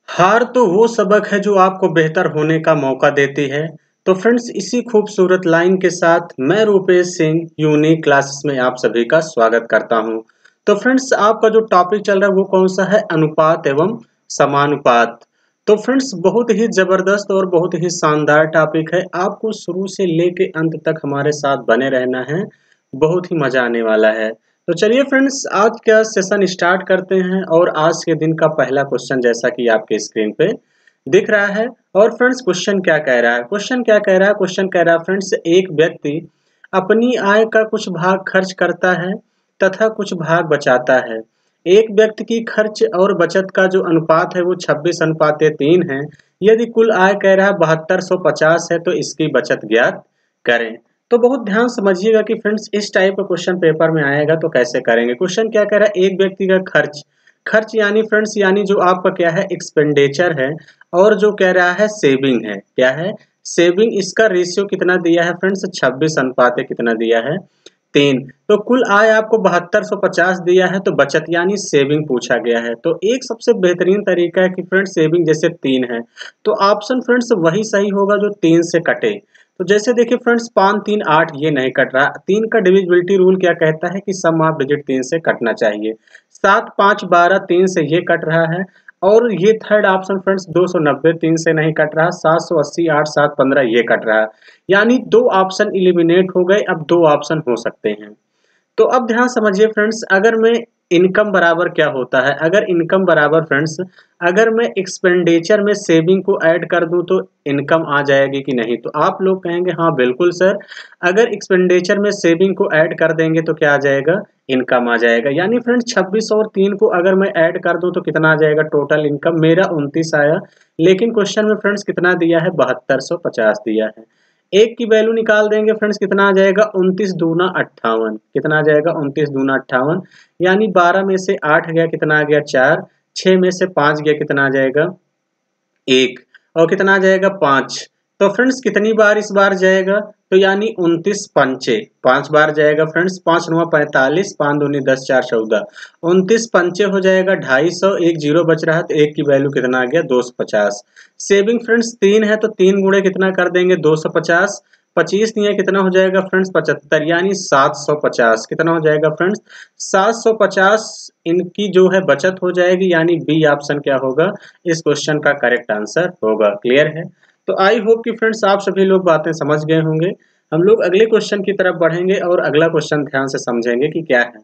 हार तो वो सबक है जो आपको बेहतर होने का मौका देती है। तो फ्रेंड्स, इसी खूबसूरत लाइन के साथ मैं रूपेश सिंह यूनिक क्लासेस में आप सभी का स्वागत करता हूं। तो फ्रेंड्स, आपका जो टॉपिक चल रहा है वो कौन सा है? अनुपात एवं समानुपात। तो फ्रेंड्स, बहुत ही जबरदस्त और बहुत ही शानदार टॉपिक है। आपको शुरू से लेके अंत तक हमारे साथ बने रहना है, बहुत ही मजा आने वाला है। तो चलिए फ्रेंड्स, आज का सेशन स्टार्ट करते हैं। और आज के दिन का पहला क्वेश्चन जैसा कि आपके स्क्रीन पे दिख रहा है। और फ्रेंड्स, क्वेश्चन क्या कह रहा है? क्वेश्चन क्या कह रहा है? क्वेश्चन कह रहा है फ्रेंड्स, एक व्यक्ति अपनी आय का कुछ भाग खर्च करता है तथा कुछ भाग बचाता है। एक व्यक्ति की खर्च और बचत का जो अनुपात है वो 26:3 है। यदि कुल आय कह रहा है 7250 है, तो इसकी बचत ज्ञात करें। तो बहुत ध्यान समझिएगा कि फ्रेंड्स, इस टाइप का क्वेश्चन पेपर में आएगा तो कैसे करेंगे। क्वेश्चन क्या कह रहा है? एक व्यक्ति का खर्च, खर्च यानी फ्रेंड्स, यानी जो आपका क्या है, एक्सपेंडिचर है। और जो कह रहा है सेविंग है, क्या है? सेविंग। इसका रेशियो कितना दिया है फ्रेंड्स? 26 कितना दिया है? 3। तो कुल आय आपको 7250 दिया है, तो बचत यानी सेविंग पूछा गया है। तो एक सबसे बेहतरीन तरीका है कि फ्रेंड्स, सेविंग जैसे 3 है तो ऑप्शन फ्रेंड्स वही सही होगा जो 3 से कटे। तो जैसे देखिए फ्रेंड्स, 5 3 8 ये नहीं कट रहा। 3 का डिविजिबिलिटी रूल क्या कहता है कि सम ऑफ डिजिट 3 से कटना चाहिए। 7 5 12 3 से ये कट रहा है। और ये थर्ड ऑप्शन फ्रेंड्स 290 3 से नहीं कट रहा। 780 8 7 15 ये कट रहा है। यानी 2 ऑप्शन इलिमिनेट हो गए। अब 2 ऑप्शन हो सकते हैं। तो अब ध्यान समझिए फ्रेंड्स, अगर मैं इनकम बराबर क्या होता है? अगर इनकम बराबर फ्रेंड्स, अगर मैं एक्सपेंडिचर में सेविंग को ऐड कर दूं तो इनकम आ जाएगी कि नहीं? तो आप लोग कहेंगे हाँ बिल्कुल सर, अगर एक्सपेंडिचर में सेविंग को ऐड कर देंगे तो क्या आ जाएगा? इनकम आ जाएगा। यानी फ्रेंड्स 26 और 3 को अगर मैं ऐड कर दूं तो कितना आ जाएगा? टोटल इनकम मेरा 29 आया। लेकिन क्वेश्चन में फ्रेंड्स कितना दिया है? 7250 दिया है। एक की वैल्यू निकाल देंगे फ्रेंड्स, कितना आ जाएगा? 29 दूना 58। कितना आ जाएगा? 29 दूना 58। यानी 12 में से 8 गया, कितना आ गया? 4। 6 में से 5 गया, कितना आ जाएगा? 1। और कितना आ जाएगा? 5। तो फ्रेंड्स कितनी बार इस बार जाएगा? तो यानी 29 पंचे 5 बार जाएगा फ्रेंड्स। 5 9 45, 5 दूनी 10, 4 14। 29 पंचे हो जाएगा 250। एक जीरो बच रहा है तो एक की वैल्यू कितना आ गया? 250। सेविंग फ्रेंड्स 3 है तो 3 गुणे कितना कर देंगे? 250। 25 नहीं है, कितना हो जाएगा फ्रेंड्स? 75। यानी 750। कितना हो जाएगा फ्रेंड्स? 750 इनकी जो है बचत हो जाएगी। यानी बी ऑप्शन क्या होगा? इस क्वेश्चन का करेक्ट आंसर होगा। क्लियर है? तो आई होप कि फ्रेंड्स आप सभी लोग बातें समझ गए होंगे। हम लोग अगले क्वेश्चन की तरफ बढ़ेंगे और अगला क्वेश्चन ध्यान से समझेंगे कि क्या है।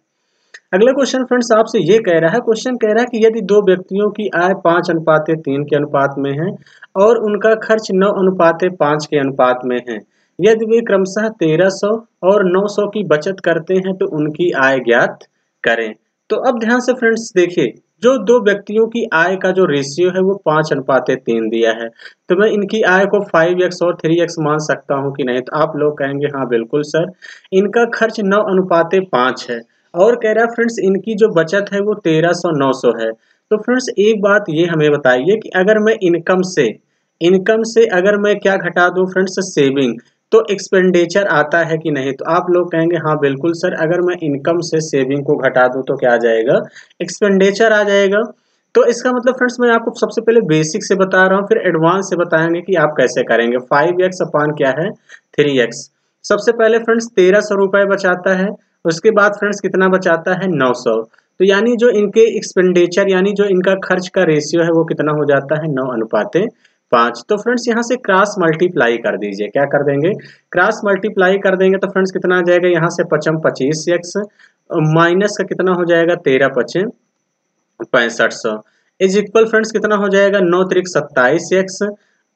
अगला क्वेश्चन फ्रेंड्स आपसे ये कह रहा है, क्वेश्चन कह रहा है कि यदि दो व्यक्तियों की आय 5:3 के अनुपात में है और उनका खर्च 9:5 के अनुपात में है, यदि वे क्रमशः 1300 और 900 की बचत करते हैं तो उनकी आय ज्ञात करें। तो अब ध्यान से फ्रेंड्स देखिए, जो दो व्यक्तियों की आय का जो रेशियो है वो 5:3 दिया है। तो मैं इनकी आय को 5x और 3x मान सकता हूं कि नहीं? तो आप लोग कहेंगे हाँ बिल्कुल सर। इनका खर्च 9:5 है और कह रहा है फ्रेंड्स इनकी जो बचत है वो 1300 900 है। तो फ्रेंड्स एक बात ये हमें बताइए कि अगर मैं इनकम से अगर मैं क्या घटा दूं फ्रेंड्स? सेविंग, तो एक्सपेंडिचर आता है कि नहीं? तो आप लोग कहेंगे हाँ बिल्कुल सर, अगर मैं इनकम से सेविंग को घटा दूं तो क्या आ जाएगा? एक्सपेंडिचर आ जाएगा। तो इसका मतलब फ्रेंड्स मैं आपको सबसे पहले बेसिक से बता रहा हूँ, फिर एडवांस से बताएंगे कि आप कैसे करेंगे। 5x अपान क्या है? 3x। सबसे पहले फ्रेंड्स 1300 रुपए बचाता है। उसके बाद फ्रेंड्स कितना बचाता है? 900। तो यानी जो इनके एक्सपेंडिचर यानी जो इनका खर्च का रेशियो है वो कितना हो जाता है? 9:5। तो फ्रेंड्स यहाँ से क्रॉस मल्टीप्लाई कर दीजिए। क्या कर देंगे? क्रॉस मल्टीप्लाई कर देंगे तो फ्रेंड्स कितना आ जाएगा? यहाँ से 55 25x माइनस का कितना हो जाएगा? 13 5 6500 इज इक्वल फ्रेंड्स कितना हो जाएगा? 9 3 27x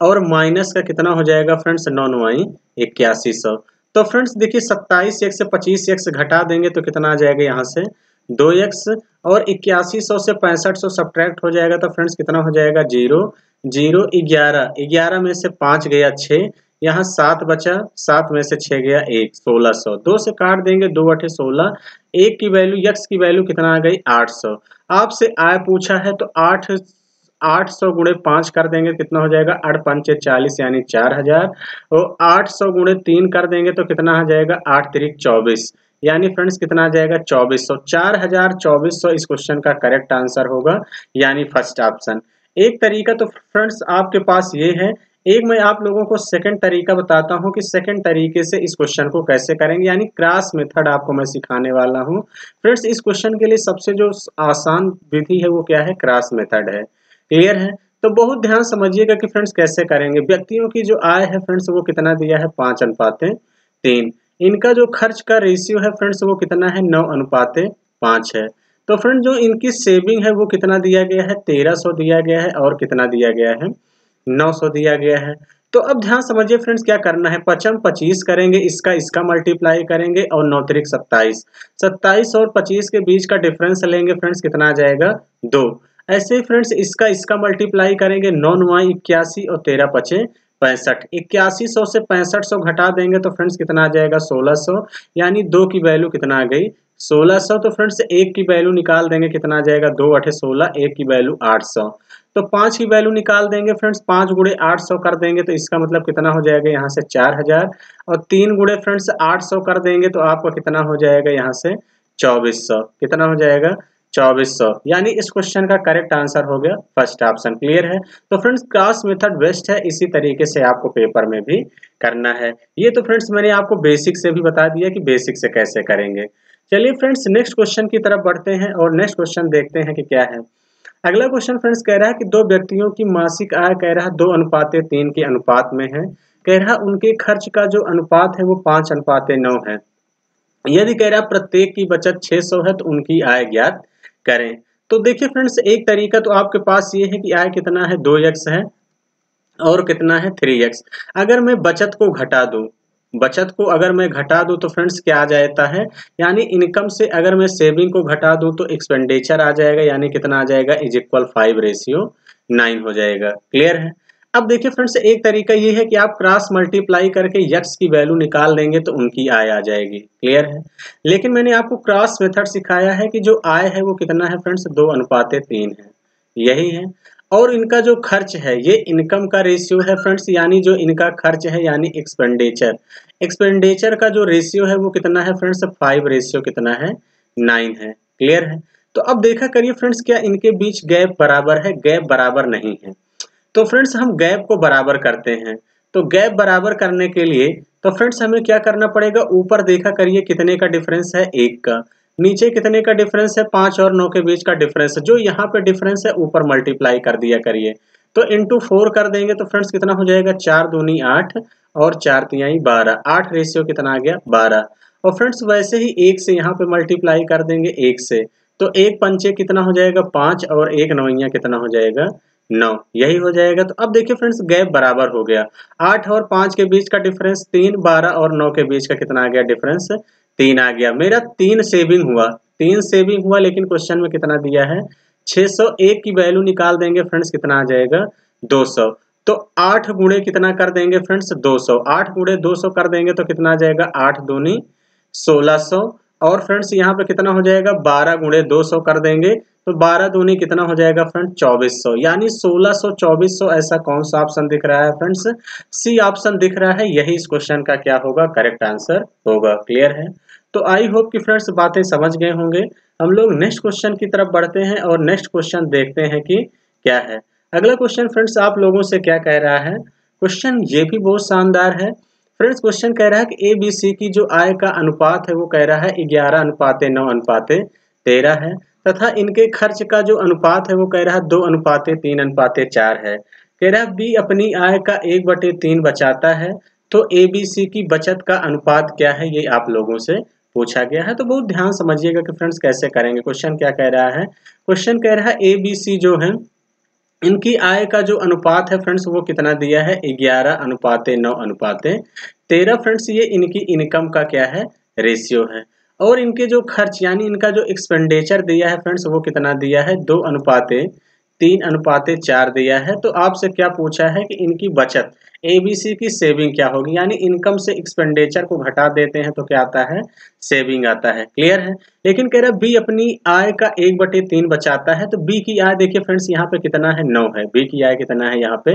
और माइनस का कितना हो जाएगा फ्रेंड्स? 9 9 8100। तो फ्रेंड्स देखिए 27x से 25x घटा देंगे तो कितना आ जाएगा? यहाँ से 2x और 8100 से 6500 सब्ट्रैक्ट हो जाएगा तो फ्रेंड्स कितना हो जाएगा? 0 0 11 11 में से 5 गया 6, यहाँ 7 बचा, 7 में से 6 गया 1, 1600। 2 से काट देंगे, 2 8 16। एक की वैल्यू x की वैल्यू कितना आ गई? 800। आपसे आय पूछा है तो 800 गुणे 5 कर देंगे, कितना हो जाएगा? 8 5 40 यानी 4000। और 800 गुणे 3 कर देंगे तो कितना आ जाएगा? 8 3 24 यानी फ्रेंड्स कितना आ जाएगा 2400। 4200 इस क्वेश्चन का करेक्ट आंसर होगा, यानी फर्स्ट ऑप्शन। एक तरीका तो फ्रेंड्स आपके पास ये है। एक मैं आप लोगों को सेकंड तरीका बताता हूं कि सेकंड तरीके से इस क्वेश्चन को कैसे करेंगे, यानी क्रॉस मेथड आपको मैं सिखाने वाला हूं। फ्रेंड्स इस क्वेश्चन के लिए सबसे जो आसान विधि है वो क्या है, क्रॉस मेथड है। क्लियर है? तो बहुत ध्यान समझिएगा कि फ्रेंड्स कैसे करेंगे। व्यक्तियों की जो आय है फ्रेंड्स वो कितना दिया है, 5:3। इनका जो खर्च का रेशियो है फ्रेंड्स वो कितना है, 9:5 है। तो फ्रेंड जो इनकी सेविंग है वो कितना दिया गया है, 1300 दिया गया है, और कितना दिया गया है, 900 दिया गया है। तो अब ध्यान समझिए फ्रेंड्स क्या करना है, 25 करेंगे, इसका मल्टीप्लाई करेंगे, और 9 त्रिक 27। 27 और 25 के बीच का डिफरेंस लेंगे फ्रेंड्स, कितना आ जाएगा, 2। ऐसे ही फ्रेंड्स इसका मल्टीप्लाई करेंगे, 9 9 81 और 13 5 65। 8100 से 6500 घटा देंगे तो फ्रेंड्स कितना आ जाएगा, 1600। यानी 2 की वैल्यू कितना आ गई, 1600। तो फ्रेंड्स 1 की वैल्यू निकाल देंगे, कितना आ जाएगा, 2 8 16, 1 की वैल्यू 800। तो 5 की वैल्यू निकाल देंगे फ्रेंड्स, 5 गुणे 800 कर देंगे तो इसका मतलब कितना हो जाएगा, यहाँ से 4000। और 3 गुणे फ्रेंड्स 800 कर देंगे तो आपका कितना हो जाएगा, यहाँ से 2400। कितना हो जाएगा, 2400। यानी इस क्वेश्चन का करेक्ट आंसर हो गया फर्स्ट ऑप्शन। क्लियर है? तो फ्रेंड्स क्रॉस मेथड बेस्ट है, इसी तरीके से आपको पेपर में भी करना है। ये तो फ्रेंड्स मैंने आपको बेसिक से भी बता दिया कि बेसिक से कैसे करेंगे। चलिए फ्रेंड्स नेक्स्ट क्वेश्चन की तरफ बढ़ते हैं और नेक्स्ट क्वेश्चन देखते हैं कि क्या है। अगला क्वेश्चन फ्रेंड्स कह रहा है कि दो व्यक्तियों की मासिक आय कह रहा है 2:3 के अनुपात में है। कह रहा उनके खर्च का जो अनुपात है वो 5:9 है। यदि कह रहा प्रत्येक की बचत 600 है तो उनकी आय ज्ञात करें। तो देखिए फ्रेंड्स एक तरीका तो आपके पास ये है कि आय कितना है, 2x है, और कितना है, 3x। अगर मैं बचत को घटा दूं, बचत को अगर मैं घटा दूं तो फ्रेंड्स क्या आ जाता है, यानी इनकम से अगर मैं सेविंग को घटा दूं तो एक्सपेंडिचर आ जाएगा, यानी कितना आ जाएगा, = 5:9 हो जाएगा। क्लियर है? अब देखिए फ्रेंड्स एक तरीका ये है कि आप क्रॉस मल्टीप्लाई करके यक्स की वैल्यू निकाल देंगे तो उनकी आय आ जाएगी। क्लियर है? लेकिन मैंने आपको क्रॉस मेथड सिखाया है कि जो आय है वो कितना है फ्रेंड्स, 2:3 है, यही है। और इनका जो खर्च है ये इनकम का रेशियो है फ्रेंड्स, यानी जो इनका खर्च है यानी एक्सपेंडिचर, एक्सपेंडिचर का जो रेशियो है वो कितना है फ्रेंड्स, 5 रेशियो कितना है, 9 है। क्लियर है? तो अब देखा करिए फ्रेंड्स क्या इनके बीच गैप बराबर है, गैप बराबर नहीं है। तो फ्रेंड्स हम गैप को बराबर करते हैं। तो गैप बराबर करने के लिए तो फ्रेंड्स हमें क्या करना पड़ेगा, ऊपर देखा करिए कितने का डिफरेंस है, 1 का। नीचे कितने का डिफरेंस है, 5 और 9 के बीच का डिफरेंस है। जो यहाँ पे डिफरेंस है ऊपर मल्टीप्लाई कर दिया करिए। तो इंटू 4 कर देंगे तो फ्रेंड्स कितना हो जाएगा, 4 दूनी 8 और 4 तिहाई 12। 8 रेशियो कितना आ गया, 12। और फ्रेंड्स वैसे ही 1 से यहाँ पे मल्टीप्लाई कर देंगे 1 से। तो 1 पंचे कितना हो जाएगा, 5, और 1 नौइया कितना हो जाएगा, 9। यही हो जाएगा। तो अब देखिए फ्रेंड्स गैप बराबर हो गया। 8 और 5 के बीच का डिफरेंस 3, 12 और 9 के बीच का कितना आ गया डिफरेंस, 3 आ गया। मेरा 3 सेविंग हुआ, 3 सेविंग हुआ, लेकिन क्वेश्चन में कितना दिया है, 601 की वैल्यू निकाल देंगे फ्रेंड्स, कितना आ जाएगा, 200। तो 8 गुणे कितना कर देंगे फ्रेंड्स, 200। 8 गुणे 200 कर देंगे तो कितना आ जाएगा, 8 दूनी 1600। और फ्रेंड्स यहाँ पे कितना हो जाएगा, 12 गुणे 200 कर देंगे तो 12 दूनी कितना हो जाएगा फ्रेंड, 2400। यानी 1600 2400 ऐसा कौन सा ऑप्शन दिख रहा है फ्रेंड्स, सी ऑप्शन दिख रहा है। यही इस क्वेश्चन का क्या होगा, करेक्ट आंसर होगा। क्लियर है? तो आई होप कि फ्रेंड्स बातें समझ गए होंगे। हम लोग नेक्स्ट क्वेश्चन की तरफ बढ़ते हैं और नेक्स्ट क्वेश्चन देखते हैं कि क्या है। अगला क्वेश्चन फ्रेंड्स आप लोगों से क्या कह रहा है, क्वेश्चन ये भी बहुत शानदार है फ्रेंड्स। क्वेश्चन कह रहा है कि ABC की जो आय का अनुपात है वो कह रहा है 11:9:13 है, तथा इनके खर्च का जो अनुपात है वो कह रहा है 2:3:4 है। कह रहा है B अपनी आय का 1/3 बचाता है, तो ABC की बचत का अनुपात क्या है, ये आप लोगों से पूछा गया है। तो बहुत ध्यान समझिएगा कि फ्रेंड्स कैसे करेंगे। क्वेश्चन क्या कह रहा है, क्वेश्चन कह रहा है ABC जो है इनकी आय का जो अनुपात है फ्रेंड्स वो कितना दिया है, 11:9:13। फ्रेंड्स ये इनकी इनकम का क्या है, रेशियो है। और इनके जो खर्च यानी इनका जो एक्सपेंडिचर दिया है फ्रेंड्स वो कितना दिया है, 2:3:4 दिया है। तो आपसे क्या पूछा है कि इनकी बचत ABC की सेविंग क्या होगी, यानी इनकम से एक्सपेंडिचर को घटा देते हैं तो क्या आता है, सेविंग आता है। क्लियर है? लेकिन कह रहा है B अपनी आय का 1/3 बचाता है, तो B की आय देखिए फ्रेंड्स यहाँ पे कितना है, 9 है। B की आय कितना है, यहाँ पे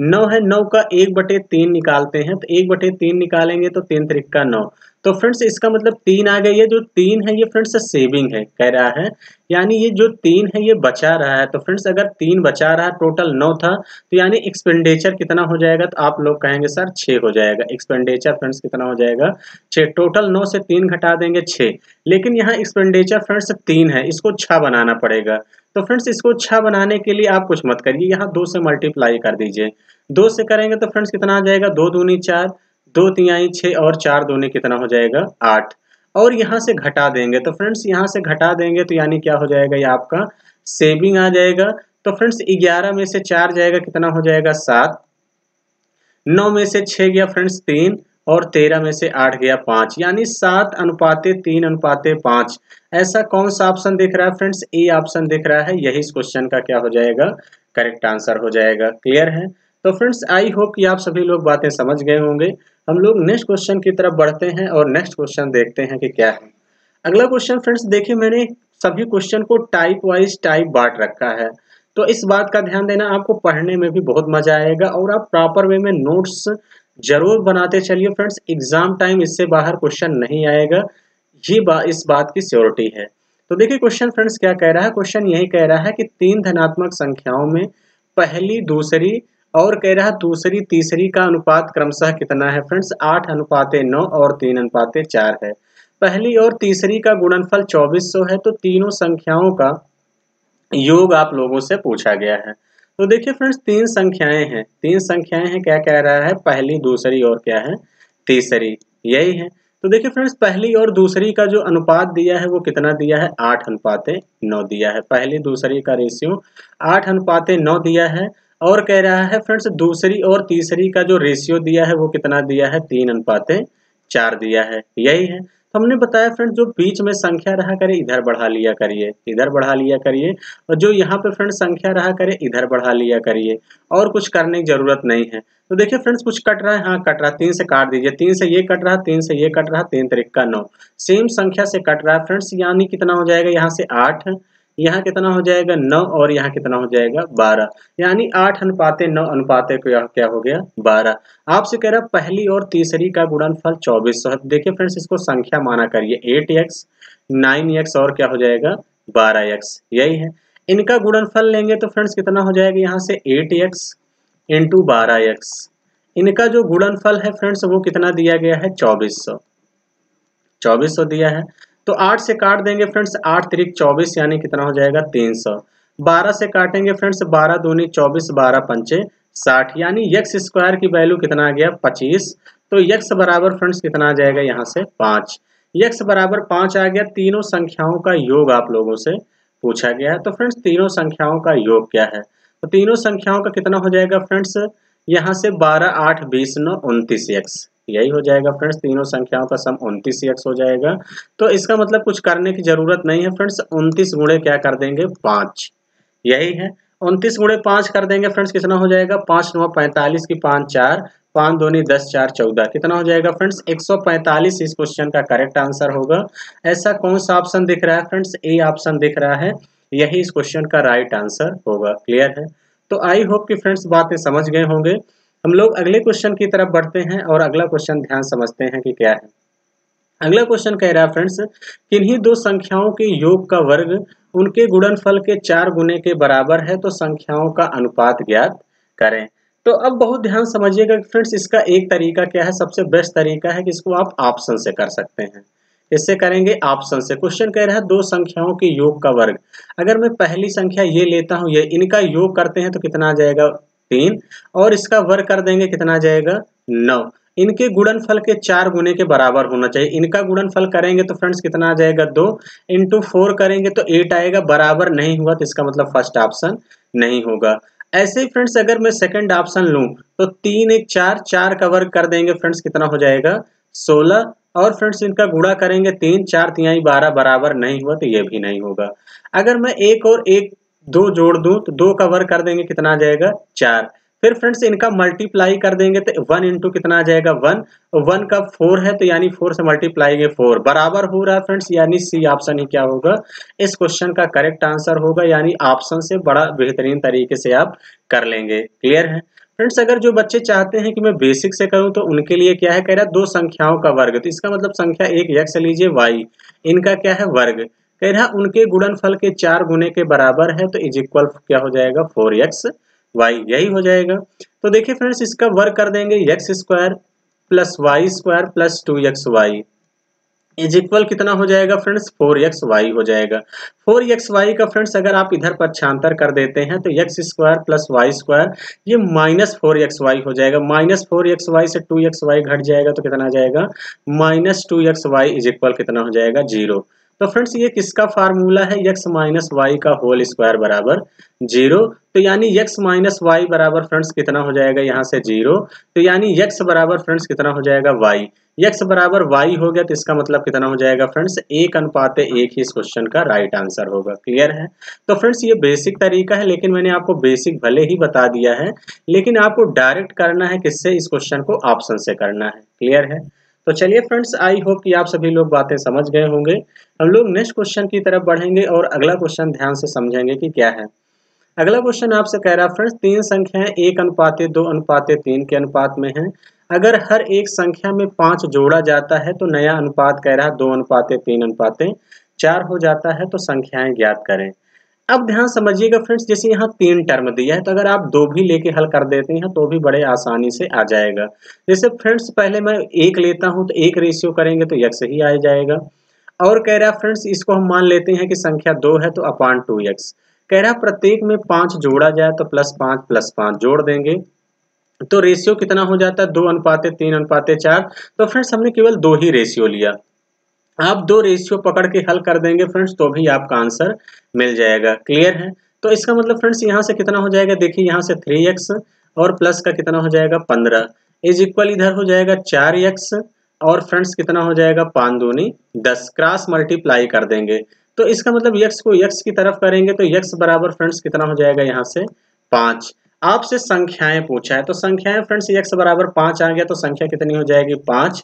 9 है। 9 का 1/3 निकालते हैं तो 1/3 निकालेंगे तो 3 त्रिक का 9। तो तो फ्रेंड्स इसका मतलब 3 आ गई है, जो 3 है ये फ्रेंड्स सेविंग है कह रहा है, यानी ये जो 3 है ये बचा रहा है। तो फ्रेंड्स अगर 3 बचा रहा है, टोटल 9 था, तो यानी एक्सपेंडिचर कितना हो जाएगा, तो आप लोग कहेंगे सर 6 हो जाएगा। एक्सपेंडिचर फ्रेंड्स कितना हो जाएगा 6, टोटल 9 से 3 घटा देंगे 6, लेकिन यहाँ एक्सपेंडिचर फ्रेंड्स 3 है, इसको 6 बनाना पड़ेगा। तो फ्रेंड्स इसको 6 बनाने के लिए आप कुछ मत करिए, यहाँ 2 से मल्टीप्लाई कर दीजिए। 2 से करेंगे तो फ्रेंड्स कितना आ जाएगा, 2 दूनी 4, 2 तिहाई 6 और 4 दूनी कितना हो जाएगा 8, और यहाँ से घटा देंगे। तो फ्रेंड्स यहाँ से घटा देंगे तो यानी क्या हो जाएगा, ये आपका सेविंग आ जाएगा। तो फ्रेंड्स 11 में से 4 जाएगा, कितना हो जाएगा 7, 9 में से 6 गया फ्रेंड्स 3, और 13 में से 8 गया 5, यानी 7:3:5। ऐसा कौन सा ऑप्शन दिख रहा है फ्रेंड्स, ए ऑप्शन दिख रहा है, यही इस क्वेश्चन का क्या हो जाएगा, करेक्ट आंसर हो जाएगा। क्लियर है। तो फ्रेंड्स आई होप कि आप सभी लोग बातें समझ गए होंगे। हम लोग नेक्स्ट क्वेश्चन की तरफ बढ़ते हैं और नेक्स्ट क्वेश्चन देखते हैं कि क्या है। अगला क्वेश्चन फ्रेंड्स देखिए, मैंने सभी क्वेश्चन को टाइप वाइज टाइप बांट रखा है, तो इस बात का ध्यान देना, आपको पढ़ने में भी बहुत मजा आएगा और आप प्रॉपर वे में नोट्स जरूर बनाते चलिए फ्रेंड्स। एग्जाम टाइम इससे बाहर क्वेश्चन नहीं आएगा, ये इस बात की श्योरिटी है। तो देखिए क्वेश्चन फ्रेंड्स क्या कह रहा है, क्वेश्चन यही कह रहा है कि 3 धनात्मक संख्याओं में पहली दूसरी और कह रहा है दूसरी तीसरी का अनुपात क्रमशः कितना है फ्रेंड्स, 8:9 और 3:4 है। पहली और तीसरी का गुणनफल 2400 है, तो तीनों संख्याओं का योग आप लोगों से पूछा गया है। तो देखिए फ्रेंड्स 3 संख्याएं हैं, 3 संख्याएं हैं, क्या कह रहा है, पहली दूसरी और क्या है, तीसरी, यही है। तो देखिए फ्रेंड्स पहली और दूसरी का जो अनुपात दिया है वो कितना दिया है, 8:9 दिया है। पहली दूसरी का रेशियो 8:9 दिया है, और कह रहा है फ्रेंड्स दूसरी और तीसरी का जो रेशियो दिया है वो कितना दिया है, 3:4 दिया है, यही है। तो हमने बताया फ्रेंड्स जो बीच में संख्या रहा करे इधर बढ़ा लिया करिए, इधर बढ़ा लिया करिए, और जो यहाँ पे फ्रेंड्स संख्या रहा करे इधर बढ़ा लिया करिए, और कुछ करने की जरूरत नहीं है। तो देखिए फ्रेंड्स कुछ कट रहा है, हाँ कट रहा है, 3 से काट दीजिए, 3 से ये कट रहा, 3 से ये कट रहा, 3 त्रिक 9, सेम संख्या से कट रहा है फ्रेंड्स, यानी कितना हो जाएगा, यहाँ से 8, यहाँ कितना हो जाएगा 9, और यहाँ कितना हो जाएगा 12, यानी 8:9 अनुपाते क्या हो गया 12। आपसे कह रहा पहली और तीसरी का गुणनफल 2400 है। देखिए फ्रेंड्स इसको संख्या माना करिए, 8x 9x और क्या हो जाएगा 12x, यही है। इनका गुणनफल लेंगे तो फ्रेंड्स कितना हो जाएगा, यहाँ से 8x इंटू 12x, इनका जो गुणनफल है फ्रेंड्स वो कितना दिया गया है 2400 दिया है। तो 8 से काट देंगे फ्रेंड्स, 8 त्रिक 24, यानी कितना हो जाएगा 300। 12 से काटेंगे फ्रेंड्स, 12 दूनी 24, 12 पंचे 60, यानी x स्क्वायर की वैल्यू कितना आ गया 25। तो x बराबर फ्रेंड्स कितना आ जाएगा, यहाँ से 5, x बराबर 5 आ गया। तीनों संख्याओं का योग आप लोगों से पूछा गया है। तो फ्रेंड्स तीनों संख्याओं का योग क्या है, तो तीनों संख्याओं का कितना हो जाएगा फ्रेंड्स, यहाँ से 12, 8, 20, 9, 29x, यही हो जाएगा फ्रेंड्स। तीनों संख्याओं का सम 29x हो जाएगा। तो इसका मतलब कुछ करने की जरूरत नहीं है फ्रेंड्स, 29 गुणे क्या कर देंगे 5, यही है। 29 गुणे 5 कर देंगे फ्रेंड्स, कितना हो जाएगा 5 9 45 की 5 4, 5 दूनी 10 4 14, कितना हो जाएगा फ्रेंड्स 145 इस क्वेश्चन का करेक्ट आंसर होगा। ऐसा कौन सा ऑप्शन दिख रहा है फ्रेंड्स, ए ऑप्शन दिख रहा है, यही इस क्वेश्चन का राइट आंसर होगा। क्लियर है। तो आई होप कि फ्रेंड्स बातें समझ गए होंगे। हम लोग अगले क्वेश्चन की तरफ बढ़ते हैं और अगला क्वेश्चन ध्यान समझते हैं कि क्या है। अगला क्वेश्चन कह रहा है फ्रेंड्स, किन्हीं दो संख्याओं के योग का वर्ग उनके गुणनफल के 4 गुने के बराबर है, तो संख्याओं का अनुपात ज्ञात करें। तो अब बहुत ध्यान समझिएगा फ्रेंड्स, इसका एक तरीका क्या है, सबसे बेस्ट तरीका है कि इसको आप ऑप्शन से कर सकते हैं। इससे करेंगे ऑप्शन से। क्वेश्चन कह रहा है दो संख्याओं के योग का वर्ग, अगर मैं पहली संख्या ये लेता हूं, ये इनका योग करते हैं तो कितना आ जाएगा 3, और इसका वर्ग कर देंगे कितना आ जाएगा 9। इनके गुणनफल के 4 गुने के बराबर होना चाहिए। इनका गुणनफल करेंगे तो फ्रेंड्स कितना आ जाएगा 2, इंटू 4 करेंगे तो 8 आएगा, बराबर नहीं हुआ तो इसका मतलब फर्स्ट ऑप्शन नहीं होगा। ऐसे ही फ्रेंड्स अगर मैं सेकंड ऑप्शन लूं तो 3 1 4, 4 का वर्ग कर देंगे फ्रेंड्स कितना हो जाएगा 16, और फ्रेंड्स इनका गुणा करेंगे 3 4 तिहाई 12, बराबर नहीं हुआ तो ये भी नहीं होगा। अगर मैं एक और एक 2 जोड़ दूं तो 2 का वर्ग कर देंगे कितना आ जाएगा 4, फिर फ्रेंड्स इनका मल्टीप्लाई कर देंगे तो 1 इंटू कितना आ जाएगा 1, 1 का 4 है तो यानी 4 से मल्टीप्लाई के 4, बराबर हो रहा है फ्रेंड्स, यानी सी ऑप्शन ही क्या होगा इस क्वेश्चन का करेक्ट आंसर होगा, यानी ऑप्शन से बड़ा बेहतरीन तरीके से आप कर लेंगे। क्लियर है। फ्रेंड्स अगर जो बच्चे चाहते हैं कि मैं बेसिक से करूं तो उनके लिए क्या है, कह रहा है दो संख्याओं का वर्ग, तो इसका मतलब संख्या एक x लीजिए y, इनका क्या है वर्ग, कह रहा उनके गुणनफल के 4 गुने के बराबर है, तो इज इक्वल क्या हो जाएगा 4x y, यही हो जाएगा। तो देखिए फ्रेंड्स इसका वर्ग कर देंगे x square plus y square plus 2xy is equal कितना हो जाएगा फ्रेंड्स 4xy हो जाएगा। 4xy का फ्रेंड्स अगर आप इधर पक्षांतर कर देते हैं तो x square plus y square ये माइनस 4xy हो जाएगा, माइनस 4xy से 2xy घट जाएगा तो कितना आ जाएगा माइनस 2xy इज इक्वल कितना हो जाएगा 0। तो फ्रेंड्स ये किसका फार्मूला है, x माइनस वाई का होल स्क्वायर बराबर 0। तो यानी x माइनस वाई बराबर फ्रेंड्स कितना हो जाएगा यहाँ से 0, तो यानी x बराबर फ्रेंड्स कितना हो जाएगा y, x बराबर y हो गया तो इसका मतलब कितना हो जाएगा फ्रेंड्स 1:1 ही इस क्वेश्चन का राइट आंसर होगा। क्लियर है। तो फ्रेंड्स ये बेसिक तरीका है, लेकिन मैंने आपको बेसिक भले ही बता दिया है, लेकिन आपको डायरेक्ट करना है किससे, इस क्वेश्चन को ऑप्शन से करना है। क्लियर है। तो चलिए फ्रेंड्स आई होप कि आप सभी लोग बातें समझ गए होंगे। हम लोग नेक्स्ट क्वेश्चन की तरफ बढ़ेंगे और अगला क्वेश्चन ध्यान से समझेंगे कि क्या है। अगला क्वेश्चन आपसे कह रहा है फ्रेंड्स 3 संख्याएं 1:2:3 के अनुपात में हैं। अगर हर एक संख्या में 5 जोड़ा जाता है तो नया अनुपात कह रहा है 2:3:4 हो जाता है, तो संख्याएं ज्ञात करें। अब ध्यान समझिएगा फ्रेंड्स, जैसे यहाँ 3 टर्म दिया है तो अगर आप 2 भी लेके हल कर देते हैं तो भी बड़े आसानी से आ जाएगा। जैसे फ्रेंड्स पहले मैं 1 लेता हूँ तो 1 रेशियो करेंगे तो x ही आ जाएगा। और कह रहा है फ्रेंड्स इसको हम मान लेते हैं कि संख्या 2 है तो अपॉन 2x। कह रहा है प्रत्येक में 5 जोड़ा जाए तो +5 जोड़ देंगे तो रेशियो कितना हो जाता है 2:3:4। तो फ्रेंड्स हमने केवल 2 ही रेशियो लिया, आप 2 रेशियो पकड़ के हल कर देंगे फ्रेंड्स तो भी आपका आंसर मिल जाएगा। क्लियर है। तो इसका मतलब फ्रेंड्स यहाँ से कितना हो जाएगा, देखिए यहाँ से 3x और प्लस का कितना हो जाएगा 15 इज इक्वल इधर हो जाएगा 4x और फ्रेंड्स कितना हो जाएगा 5 दूनी 10, क्रॉस मल्टीप्लाई कर देंगे तो इसका मतलब x को x की तरफ करेंगे तो x बराबर फ्रेंड्स कितना हो जाएगा यहाँ से 5। आपसे संख्याएं पूछा है तो संख्याएं फ्रेंड्स x बराबर 5 आ गया तो संख्या कितनी हो जाएगी 5,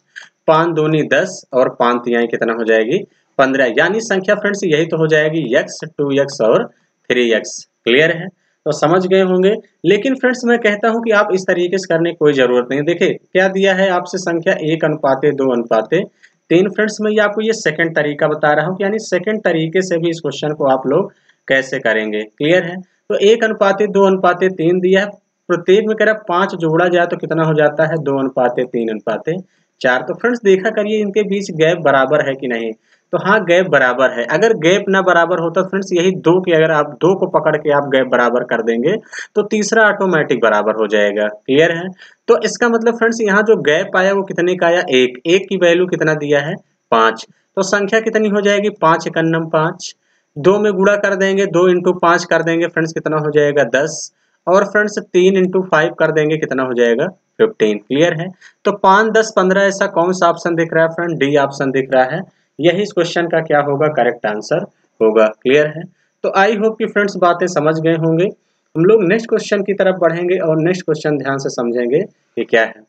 5 दूनी 10 और 5 तिहाई कितना हो जाएगी 15, यानी संख्या फ्रेंड्स यही तो हो जाएगी x, 2x और 3x। क्लियर है। तो समझ गए होंगे। लेकिन फ्रेंड्स मैं कहता हूं कि आप इस तरीके से करने की कोई जरूरत नहीं। देखिए क्या दिया है आपसे संख्या 1:2:3। फ्रेंड्स मैं आपको ये सेकंड तरीका बता रहा हूँ, यानी सेकंड तरीके से भी इस क्वेश्चन को आप लोग कैसे करेंगे। क्लियर है। तो 1:2:3 दिया है, प्रत्येक में कह रहा 5 जोड़ा जाए तो कितना हो जाता है 2:3:4। तो फ्रेंड्स देखा करिए इनके बीच गैप बराबर है कि नहीं, तो हाँ गैप बराबर है। अगर गैप ना बराबर होता फ्रेंड्स यही 2 की अगर आप 2 को पकड़ के आप गैप बराबर कर देंगे तो तीसरा ऑटोमेटिक बराबर हो जाएगा। क्लियर है। तो इसका मतलब फ्रेंड्स यहाँ जो गैप आया वो कितने का आया 1, 1 की वैल्यू कितना दिया है 5, तो संख्या कितनी हो जाएगी 5 एकन्नम 5, 2 में गुणा कर देंगे 2 × 5 कर देंगे फ्रेंड्स कितना हो जाएगा 10 और फ्रेंड्स 3 × 5 कर देंगे कितना हो जाएगा 15। क्लियर है। तो 5, 10, 15 ऐसा कौन सा ऑप्शन दिख रहा है फ्रेंड, डी ऑप्शन दिख रहा है, यही इस क्वेश्चन का क्या होगा करेक्ट आंसर होगा। क्लियर है। तो आई होप कि फ्रेंड्स बातें समझ गए होंगे। हम लोग नेक्स्ट क्वेश्चन की तरफ बढ़ेंगे और नेक्स्ट क्वेश्चन ध्यान से समझेंगे कि क्या है।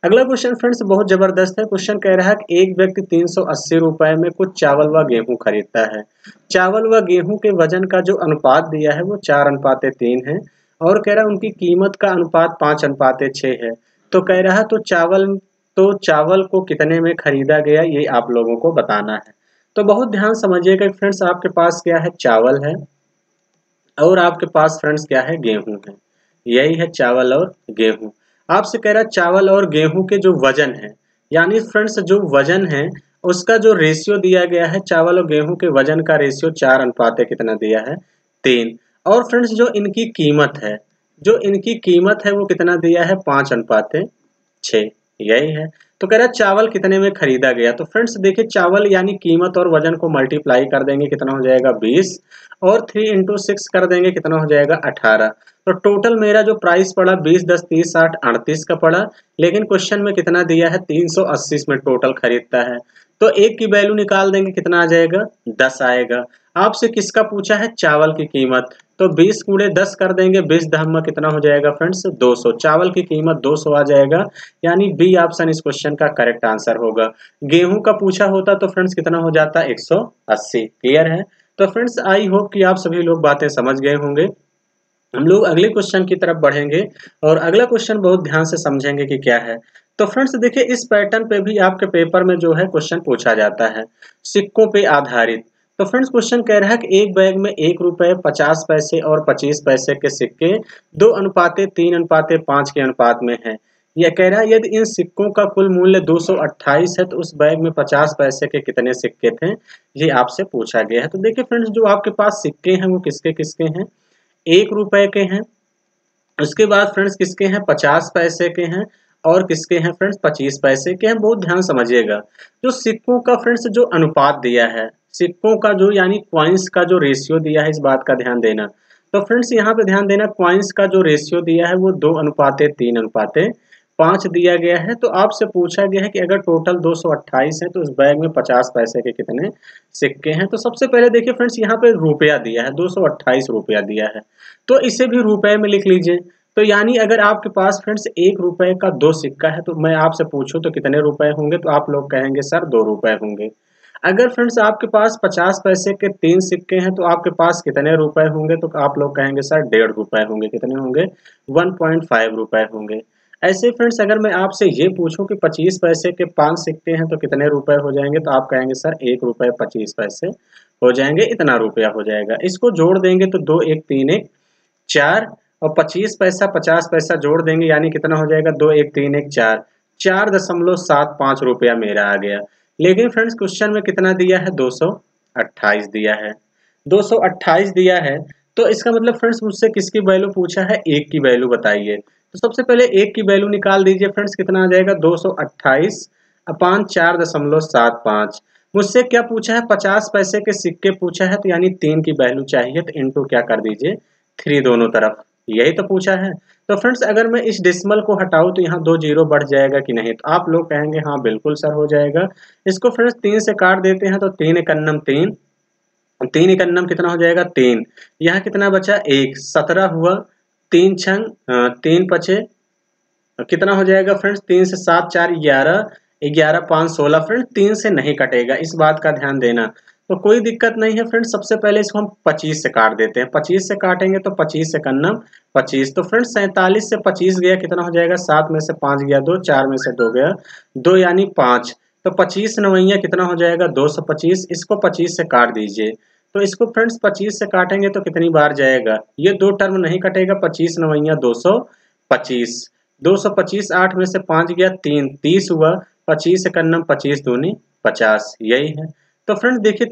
अगला क्वेश्चन फ्रेंड्स बहुत जबरदस्त है। क्वेश्चन कह रहा है कि एक व्यक्ति 380 रुपए में कुछ चावल व गेहूं खरीदता है। चावल व गेहूं के वजन का जो अनुपात दिया है वो 4:3 है और कह रहा है उनकी कीमत का अनुपात 5:6 है। तो कह रहा है तो चावल को कितने में खरीदा गया ये आप लोगों को बताना है। तो बहुत ध्यान समझिएगा फ्रेंड्स, आपके पास क्या है चावल है और आपके पास फ्रेंड्स क्या है गेहूं है, यही है चावल और गेहूं। आपसे कह रहा है चावल और गेहूं के जो वजन है, यानी फ्रेंड्स जो वजन है उसका जो रेशियो दिया गया है, चावल और गेहूं के वजन का रेशियो 4 कितना दिया है 3। और फ्रेंड्स जो इनकी कीमत है वो कितना दिया है 5:6, यही है। तो कह रहा है चावल कितने में खरीदा गया। तो फ्रेंड्स देखिए चावल यानी कीमत और वजन को मल्टीप्लाई कर देंगे कितना हो जाएगा 20 और 3 × 6 कर देंगे कितना हो जाएगा 18। तो टोटल मेरा जो प्राइस पड़ा 20, 10, 30, 60, 38 का पड़ा, लेकिन क्वेश्चन में कितना दिया है 380 में टोटल खरीदता है। तो एक की वैल्यू निकाल देंगे कितना आ जाएगा 10 आएगा। आपसे किसका पूछा है चावल की कीमत, तो 20 × 10 कर देंगे 20 10 कितना हो जाएगा फ्रेंड्स 200, चावल की कीमत 200 आ जाएगा, यानी बी ऑप्शन इस क्वेश्चन का करेक्ट आंसर होगा। गेहूं का पूछा होता तो फ्रेंड्स कितना हो जाता 180। क्लियर है। तो फ्रेंड्स आई होप कि आप सभी लोग बातें समझ गए होंगे। हम लोग अगले क्वेश्चन की तरफ बढ़ेंगे और अगला क्वेश्चन बहुत ध्यान से समझेंगे कि क्या है। तो फ्रेंड्स देखिए, इस पैटर्न पे भी आपके पेपर में जो है क्वेश्चन पूछा जाता है, सिक्कों पे आधारित। तो फ्रेंड्स क्वेश्चन कह रहा है कि एक बैग में 1 रुपए 50 पैसे और 25 पैसे के सिक्के 2:3:5 के अनुपात में है। यह कह रहा है यदि इन सिक्कों का कुल मूल्य 228 है तो उस बैग में 50 पैसे के कितने सिक्के थे, ये आपसे पूछा गया है। तो देखिए फ्रेंड्स, जो आपके पास सिक्के हैं वो किसके किसके हैं, 1 रुपए के हैं, उसके बाद फ्रेंड्स किसके हैं, 50 पैसे के हैं, और किसके हैं फ्रेंड्स, 25 पैसे के हैं। बहुत ध्यान समझिएगा, जो सिक्कों का फ्रेंड्स जो अनुपात दिया है, सिक्कों का जो यानी क्वाइंस का जो रेशियो दिया है, इस बात का ध्यान देना। तो फ्रेंड्स यहाँ पे ध्यान देना, क्वाइंस का जो रेशियो दिया है वो 2:3:5 दिया गया है। तो आपसे पूछा गया है कि अगर टोटल 228 है तो उस बैग में 50 पैसे के कितने सिक्के हैं। तो सबसे पहले देखिए फ्रेंड्स, यहाँ पे रुपया दिया है, 228 रुपया दिया है, तो इसे भी रुपए में लिख लीजिए। तो यानी अगर आपके पास फ्रेंड्स 1 रुपए का 2 सिक्का है तो मैं आपसे पूछूं तो कितने रुपए होंगे, तो आप लोग कहेंगे सर 2 रुपए होंगे। अगर फ्रेंड्स आपके पास 50 पैसे के 3 सिक्के हैं तो आपके पास कितने रुपए होंगे, तो आप लोग कहेंगे सर 1.5 रुपए होंगे। कितने होंगे, 1.5 रुपए होंगे। ऐसे फ्रेंड्स अगर मैं आपसे ये पूछूं कि 25 पैसे के 5 सिक्के हैं तो कितने रुपए हो जाएंगे, तो आप कहेंगे सर 1 रुपए 25 पैसे हो जाएंगे, इतना रुपया हो जाएगा। इसको जोड़ देंगे तो 2 1 3 1 4, और 25 पैसा 50 पैसा जोड़ देंगे यानी कितना हो जाएगा, 2 1 3 1 4, 4.75 रुपया मेरा आ गया। लेकिन फ्रेंड्स क्वेश्चन में कितना दिया है, 228 दिया है, 228 दिया है। तो इसका मतलब फ्रेंड्स मुझसे किसकी वैल्यू पूछा है, 1 की वैल्यू बताइए। तो सबसे पहले 1 की वैल्यू निकाल दीजिए फ्रेंड्स, कितना आ जाएगा, 228 अपान 4.75। मुझसे क्या पूछा है, 50 पैसे के सिक्के पूछा है, तो यानी 3 की वैल्यू चाहिए, तो इनटू क्या कर दीजिए, 3 दोनों तरफ, यही तो पूछा है। तो फ्रेंड्स अगर मैं इस डेसिमल को हटाऊं तो यहाँ 2 जीरो बढ़ जाएगा कि नहीं, तो आप लोग कहेंगे हाँ बिल्कुल सर हो जाएगा। इसको फ्रेंड्स 3 से काट देते हैं तो 3 एकन्नम 3, 3 एकन्नम कितना हो जाएगा 3, यहाँ कितना बचा 1, 17 हुआ, 3 छंग 3 पचे कितना हो जाएगा फ्रेंड्स, 3 से 7 4 11, 11 5 16। फ्रेंड्स 3 से नहीं कटेगा, इस बात का ध्यान देना। तो कोई दिक्कत नहीं है फ्रेंड्स, सबसे पहले इसको हम 25 से काट देते हैं, 25 से काटेंगे तो 25 से कन्नम 25। तो फ्रेंड्स 47 से 25 गया, कितना हो जाएगा, 7 में से 5 गया 2, 4 में से 2 गया 2 यानी 5। तो 25 नवैया कितना हो जाएगा, 225। इसको 25 से काट दीजिए। तो इसको फ्रेंड्स 25 से काटेंगे तो कितनी बार जाएगा, ये 2 टर्म नहीं कटेगा, 25 नवैया 225, 225, 8 में से 5 गया 3, 30 हुआ, 25 एकन्नम 25 दूनी 50, यही है। तो फ्रेंड्स देखिए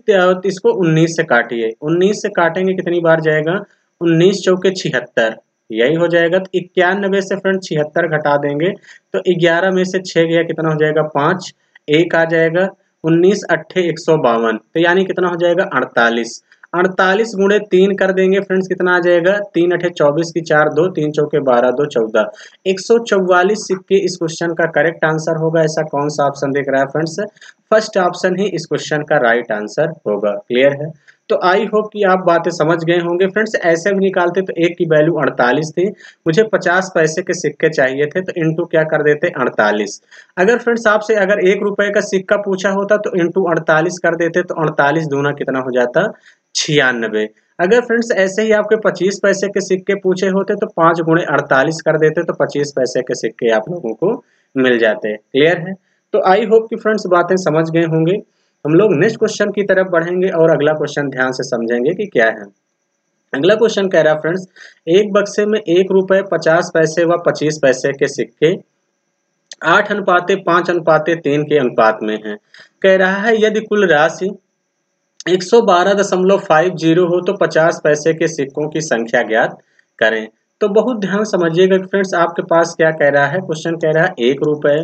इसको 19 से काटिए, 19 से काटेंगे कितनी बार जाएगा, 19 चौके 76, यही हो जाएगा। तो 91 से फ्रेंड 76 घटा देंगे तो 11 में से 6 गया, कितना हो जाएगा 5, 1 आ जाएगा, 19 अट्ठे 152, तो यानी कितना हो जाएगा 48। 48 गुणे 3 कर देंगे फ्रेंड्स, कितना आ जाएगा, 3 अठे 24 की 4 2, 3 चौके 12 2 14, 144 सिक्के इस क्वेश्चन का करेक्ट आंसर होगा। ऐसा कौन सा ऑप्शन दिख रहा है फ्रेंड्स, फर्स्ट ऑप्शन ही इस क्वेश्चन का राइट आंसर होगा। क्लियर है, तो आई होप कि आप बातें समझ गए होंगे फ्रेंड्स। ऐसे भी निकालते तो 1 की वैल्यू 48 थी, मुझे 50 पैसे के सिक्के चाहिए थे, तो इनटू क्या कर देते 48। अगर फ्रेंड्स आपसे अगर 1 रुपए का सिक्का पूछा होता तो इनटू 48 कर देते, तो 48 दूना कितना हो जाता 96। अगर फ्रेंड्स ऐसे ही आपके 25 पैसे के सिक्के पूछे होते तो 5 गुणे 48 कर देते, तो 25 पैसे के सिक्के आप लोगों को मिल जाते। क्लियर है, तो आई होप कि फ्रेंड्स बातें समझ गए होंगे। हम लोग नेक्स्ट क्वेश्चन की तरफ बढ़ेंगे और अगला क्वेश्चन ध्यान से समझेंगे कि क्या है। अगला क्वेश्चन कह रहा है फ्रेंड्स, एक बक्से में 1 रुपए 50 पैसे व 25 पैसे के सिक्के 8:5:3 के अनुपात में है। कह रहा है यदि कुल राशि 112.50 हो तो 50 पैसे के सिक्कों की संख्या ज्ञात करें। तो बहुत ध्यान समझिएगा फ्रेंड्स, आपके पास क्या कह रहा है, क्वेश्चन कह रहा है 1 रुपए,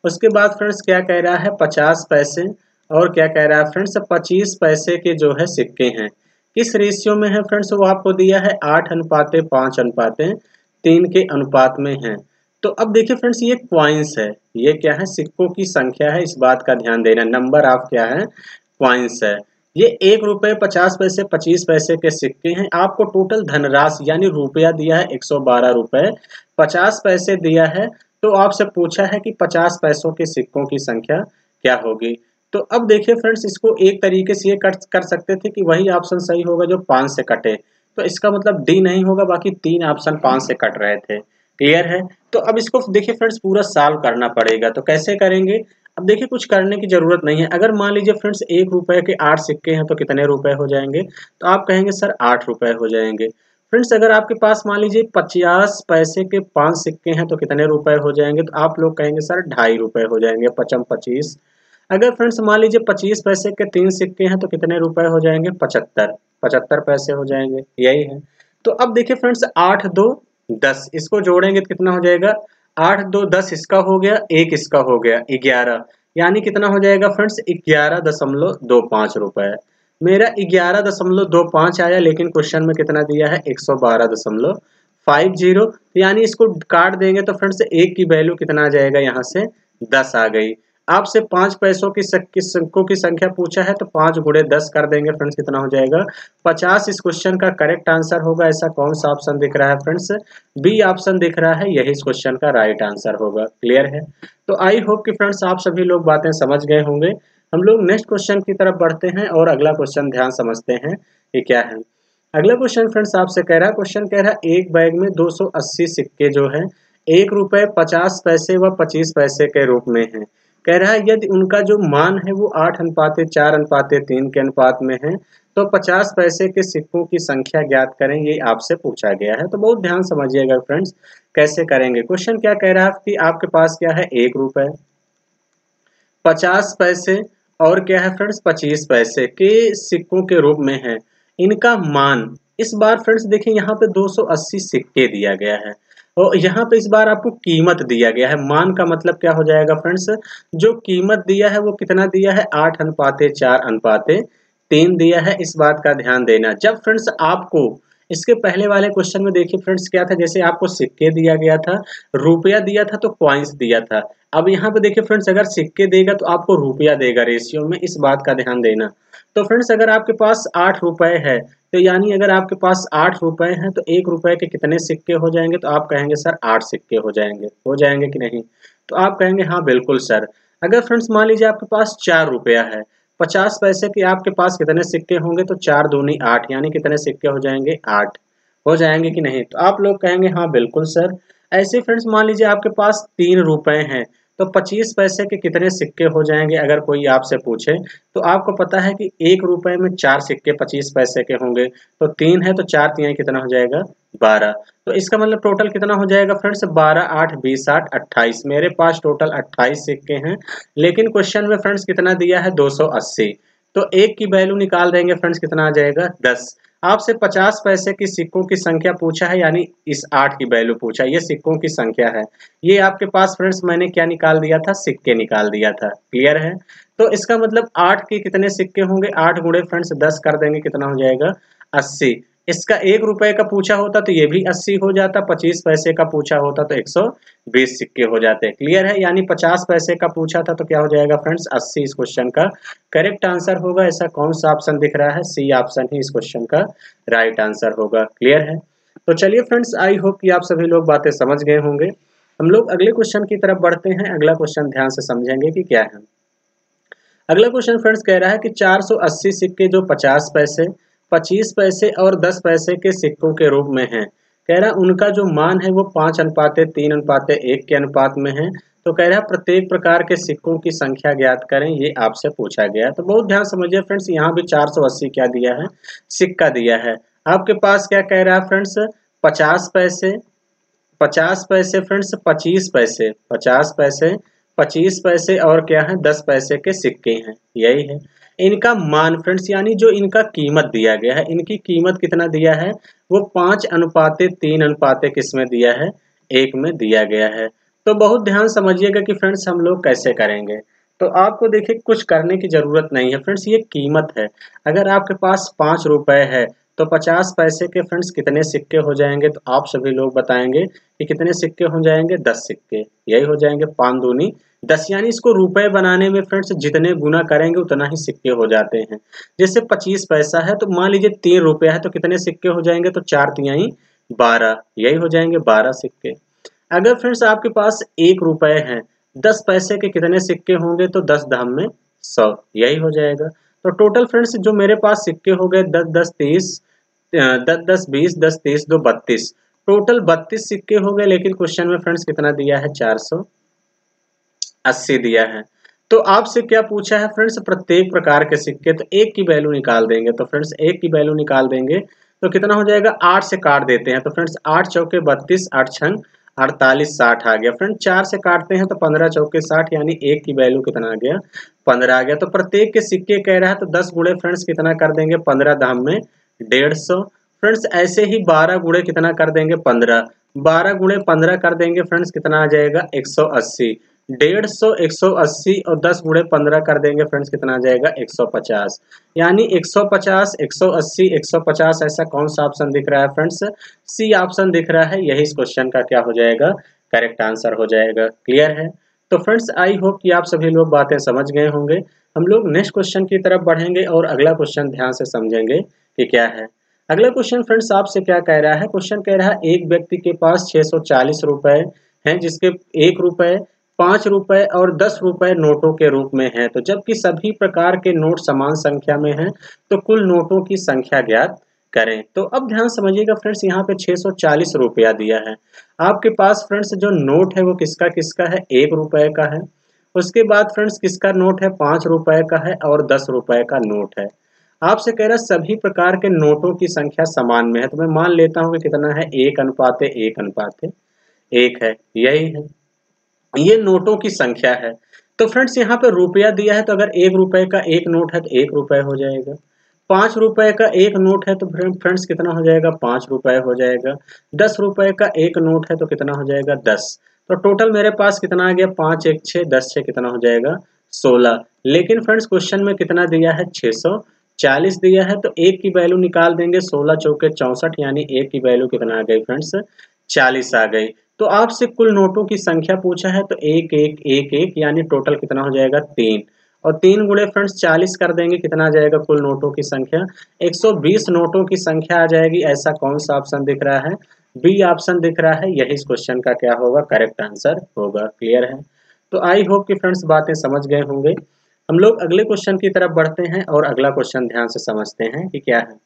उसके बाद फ्रेंड्स क्या कह रहा है 50 पैसे, और क्या कह रहा है फ्रेंड्स 25 पैसे के जो है सिक्के हैं। किस रेशियो में है फ्रेंड्स, वो आपको दिया है 8:5:3 के अनुपात में है। तो अब देखिए फ्रेंड्स, ये क्वाइंस है, ये क्या है, सिक्कों की संख्या है, इस बात का ध्यान देना। नंबर ऑफ क्या है, क्वाइंस है। ये 1 रुपए 50 पैसे 25 पैसे के सिक्के हैं। आपको टोटल धनराशि यानी रुपया दिया है 112 रुपए 50 पैसे दिया है। तो आपसे पूछा है कि 50 पैसों के सिक्कों की संख्या क्या होगी। तो अब देखिए फ्रेंड्स, इसको एक तरीके से ये कर सकते थे कि वही ऑप्शन सही होगा जो 5 से कटे, तो इसका मतलब डी नहीं होगा, बाकी 3 ऑप्शन 5 से कट रहे थे। क्लियर है? तो अब इसको देखिए फ्रेंड्स पूरा सॉल्व करना पड़ेगा। तो कैसे करेंगे? अब देखिए कुछ करने की जरूरत नहीं है। अगर मान लीजिए फ्रेंड्स 1 रुपए के 8 सिक्के हैं तो कितने रुपए हो जाएंगे? तो आप कहेंगे सर 8 रुपए हो जाएंगे। फ्रेंड्स अगर आपके पास मान लीजिए 50 पैसे के 5 सिक्के हैं तो कितने रुपए हो जाएंगे? तो आप लोग कहेंगे सर 2.5 रुपए हो जाएंगे, पचम 25। अगर फ्रेंड्स मान लीजिए 25 पैसे के 3 सिक्के हैं तो कितने रुपए हो जाएंगे? 75, 75 पैसे हो जाएंगे। यही है। तो अब देखिए फ्रेंड्स 8 2 10, इसको जोड़ेंगे तो कितना हो जाएगा? 8 2 10 इसका हो गया, 1 इसका हो गया, 11, यानी कितना हो जाएगा फ्रेंड्स? 11.25 रुपए। मेरा 11.25 आया, लेकिन क्वेश्चन में कितना दिया है? 112.50। यानी इसको काट देंगे तो फ्रेंड्स 1 की वैल्यू कितना आ जाएगा? यहाँ से 10 आ गई। आपसे 5 पैसों की सिक्कों की संख्या पूछा है तो 5 गुणे 10 कर देंगे फ्रेंड्स, कितना हो जाएगा? 50 इस क्वेश्चन का करेक्ट आंसर होगा। ऐसा कौन सा ऑप्शन दिख रहा है फ्रेंड्स? बी ऑप्शन दिख रहा है, यही इस क्वेश्चन का राइट आंसर होगा। क्लियर है? तो आई होप कि फ्रेंड्स आप सभी लोग बातें समझ गए होंगे। हम लोग नेक्स्ट क्वेश्चन की तरफ बढ़ते हैं और अगला क्वेश्चन ध्यान समझते हैं ये क्या है। अगला क्वेश्चन फ्रेंड्स आपसे कह रहा है, क्वेश्चन कह रहा है एक बैग में 280 सिक्के जो है 1 रुपए 50 पैसे व 25 पैसे के रूप में है। कह रहा है यदि उनका जो मान है वो 8:4:3 के अनुपात में है तो 50 पैसे के सिक्कों की संख्या ज्ञात करें, ये आपसे पूछा गया है। तो बहुत ध्यान समझिएगा फ्रेंड्स, कैसे करेंगे। क्वेश्चन क्या कह रहा है कि आपके पास क्या है? 1 रुपए 50 पैसे और क्या है फ्रेंड्स? 25 पैसे के सिक्कों के रूप में है। इनका मान, इस बार फ्रेंड्स देखिए यहाँ पे 280 सिक्के दिया गया है और यहाँ पे इस बार आपको कीमत दिया गया है। मान का मतलब क्या हो जाएगा फ्रेंड्स? जो कीमत दिया है वो कितना दिया है? 8:4:3 दिया है। इस बात का ध्यान देना। जब फ्रेंड्स आपको इसके पहले वाले क्वेश्चन में देखिए फ्रेंड्स क्या था, जैसे आपको सिक्के दिया गया था, रुपया दिया था तो कॉइन्स दिया था। अब यहाँ पे देखिए फ्रेंड्स अगर सिक्के देगा तो आपको रुपया देगा रेशियो में, इस बात का ध्यान देना। तो फ्रेंड्स अगर आपके पास 8 रुपए है तो यानी अगर आपके पास 8 रुपए हैं तो 1 रुपए के कितने सिक्के हो जाएंगे? तो आप कहेंगे सर 8 सिक्के हो जाएंगे कि नहीं? तो आप कहेंगे हाँ बिल्कुल सर। अगर फ्रेंड्स मान लीजिए आपके पास 4 रुपया है, 50 पैसे के आपके पास कितने सिक्के होंगे? तो 4 दूनी 8, यानी कितने सिक्के हो जाएंगे? 8 हो जाएंगे कि नहीं? तो आप लोग कहेंगे हाँ बिल्कुल सर। ऐसे फ्रेंड्स मान लीजिए आपके पास 3 रुपए हैं तो 25 पैसे के कितने सिक्के हो जाएंगे? अगर कोई आपसे पूछे तो आपको पता है कि 1 रुपए में 4 सिक्के 25 पैसे के होंगे, तो 3 है तो 4 तिहाई कितना हो जाएगा? 12। तो इसका मतलब टोटल कितना हो जाएगा फ्रेंड्स? 12 8 20 8 28। मेरे पास टोटल 28 सिक्के हैं, लेकिन क्वेश्चन में फ्रेंड्स कितना दिया है? 280। तो 1 की वैल्यू निकाल देंगे फ्रेंड्स, कितना आ जाएगा? 10। आपसे 50 पैसे की सिक्कों की संख्या पूछा है, यानी इस 8 की वैल्यू पूछा है, ये सिक्कों की संख्या है। ये आपके पास फ्रेंड्स मैंने क्या निकाल दिया था? सिक्के निकाल दिया था। क्लियर है? तो इसका मतलब 8 के कितने सिक्के होंगे? 8 गुणे फ्रेंड्स 10 कर देंगे, कितना हो जाएगा? 80। इसका 1 रुपए का पूछा होता तो ये भी 80 हो जाता, 25 पैसे का पूछा होता तो 120 सिक्के हो जाते। क्लियर है? यानी 50 पैसे का पूछा था तो क्या हो जाएगा फ्रेंड्स? 80 इस क्वेश्चन का करेक्ट आंसर होगा। ऐसा कौन सा ऑप्शन दिख रहा है? सी ऑप्शन ही इस क्वेश्चन का राइट आंसर होगा। क्लियर है? तो चलिए फ्रेंड्स, आई होप कि आप सभी लोग बातें समझ गए होंगे। हम लोग अगले क्वेश्चन की तरफ बढ़ते हैं। अगला क्वेश्चन ध्यान से समझेंगे कि क्या है। अगला क्वेश्चन फ्रेंड्स कह रहा है कि 480 सिक्के जो 50 पैसे 25 पैसे और 10 पैसे के सिक्कों के रूप में हैं। कह रहा है उनका जो मान है वो 5:3:1 के अनुपात में है। तो कह रहा है प्रत्येक प्रकार के सिक्कों की संख्या ज्ञात करें, ये आपसे पूछा गया है। तो बहुत ध्यान समझिए फ्रेंड्स, यहाँ भी 480 क्या दिया है? सिक्का दिया है। आपके पास क्या कह रहा है फ्रेंड्स? 50 पैसे 50 पैसे फ्रेंड्स 25 पैसे 50 पैसे 25 पैसे और क्या है? 10 पैसे के सिक्के हैं। यही है इनका मान फ्रेंड्स, यानी जो इनका कीमत दिया गया है, इनकी कीमत कितना दिया है? वो 5:3 किसमें दिया है? 1 में दिया गया है। तो बहुत ध्यान समझिएगा कि फ्रेंड्स हम लोग कैसे करेंगे। तो आपको देखिए कुछ करने की जरूरत नहीं है फ्रेंड्स, ये कीमत है। अगर आपके पास 5 रुपए है तो 50 पैसे के फ्रेंड्स कितने सिक्के हो जाएंगे? तो आप सभी लोग बताएंगे कि कितने सिक्के हो जाएंगे? 10 सिक्के। यही हो जाएंगे, 5 दूनी 10। यानी इसको रुपए बनाने में फ्रेंड्स जितने गुना करेंगे उतना ही सिक्के हो जाते हैं। जैसे 25 पैसा है तो मान लीजिए 3 रुपया है तो कितने सिक्के हो जाएंगे? तो 4 तिहाई 12। यही हो जाएंगे 12 सिक्के। अगर फ्रेंड्स आपके पास 1 रुपए है, 10 पैसे के कितने सिक्के होंगे? तो 10 धाम में 100। यही हो जाएगा। तो टोटल फ्रेंड्स जो मेरे पास सिक्के हो गए 10 10 30 10 10 20 10 30 2 32, टोटल 32 सिक्के हो गए। लेकिन क्वेश्चन में फ्रेंड्स कितना दिया है, 480 दिया है। तो आपसे क्या पूछा है फ्रेंड्स, प्रत्येक प्रकार के सिक्के, तो एक की वैल्यू निकाल देंगे। तो फ्रेंड्स एक की वैल्यू निकाल देंगे तो कितना हो जाएगा, 8 से काट देते हैं। तो फ्रेंड्स 8 चौके 32, 8 छंग 48, 60 आ गया। फ्रेंड्स 4 से काटते हैं तो 15 चौके 60, यानी एक की वैल्यू कितना आ गया, 15 आ गया। तो प्रत्येक के सिक्के कह रहा है तो 10 गुणे फ्रेंड्स कितना कर देंगे, 15 दाम में 150। फ्रेंड्स ऐसे ही 12 गुणे कितना कर देंगे, 15, 12 गुणे 15 कर देंगे फ्रेंड्स कितना आ जाएगा, 180। 150, 180 और 10 गुणे 15 कर देंगे फ्रेंड्स कितना आ जाएगा, 150। यानी 150, 180, 150 ऐसा कौन सा ऑप्शन दिख रहा है फ्रेंड्स, सी ऑप्शन दिख रहा है। यही इस क्वेश्चन का क्या हो जाएगा, करेक्ट आंसर हो जाएगा। क्लियर है। तो फ्रेंड्स आई होप कि आप सभी लोग बातें समझ गए होंगे। हम लोग नेक्स्ट क्वेश्चन की तरफ बढ़ेंगे और अगला क्वेश्चन ध्यान से समझेंगे कि क्या है। अगला क्वेश्चन फ्रेंड्स आपसे क्या कह रहा है, क्वेश्चन कह रहा है एक व्यक्ति के पास 640 रुपए हैं, जिसके 1 रुपए, 5 रुपए और 10 रुपए नोटों के रूप में है। तो जबकि सभी प्रकार के नोट समान संख्या में हैं, तो कुल नोटों की संख्या ज्ञात करें। तो अब ध्यान समझिएगा फ्रेंड्स, यहाँ पे 640 रुपया दिया है। आपके पास फ्रेंड्स जो नोट है वो किसका किसका है, 1 रुपए का है। उसके बाद फ्रेंड्स किसका नोट है, 5 रुपए का है और 10 रुपए का नोट है। आपसे कह रहा है सभी प्रकार के नोटों की संख्या समान में है। तो मैं मान लेता हूँ कि कितना है, 1:1:1 है, यही है, ये नोटों की संख्या है। तो फ्रेंड्स यहाँ पे रुपया दिया है, तो अगर 1 रुपए का एक नोट है तो 1 रुपए हो जाएगा। 5 रुपए का एक नोट है तो फ्रेंड्स कितना हो जाएगा, 5 रुपए हो जाएगा। 10 रुपए का एक नोट है तो कितना हो जाएगा, 10। तो टोटल मेरे पास कितना आ गया, 5 1 6, 10 6 कितना हो जाएगा, 16। लेकिन फ्रेंड्स क्वेश्चन में कितना दिया है, 640 दिया है। तो एक की वैल्यू निकाल देंगे, 16 चौके 64, यानी एक की वैल्यू कितना आ गई फ्रेंड्स, 40 आ गई। तो आपसे कुल नोटों की संख्या पूछा है, तो 1 1 1 1, यानी टोटल कितना हो जाएगा, 3। और 3 गुणे फ्रेंड्स 40 कर देंगे, कितना आ जाएगा कुल नोटों की संख्या, 120 नोटों की संख्या आ जाएगी। ऐसा कौन सा ऑप्शन दिख रहा है, बी ऑप्शन दिख रहा है। यही इस क्वेश्चन का क्या होगा, करेक्ट आंसर होगा। क्लियर है। तो आई होप कि फ्रेंड्स बातें समझ गए होंगे। हम लोग अगले क्वेश्चन की तरफ बढ़ते हैं और अगला क्वेश्चन ध्यान से समझते हैं कि क्या है।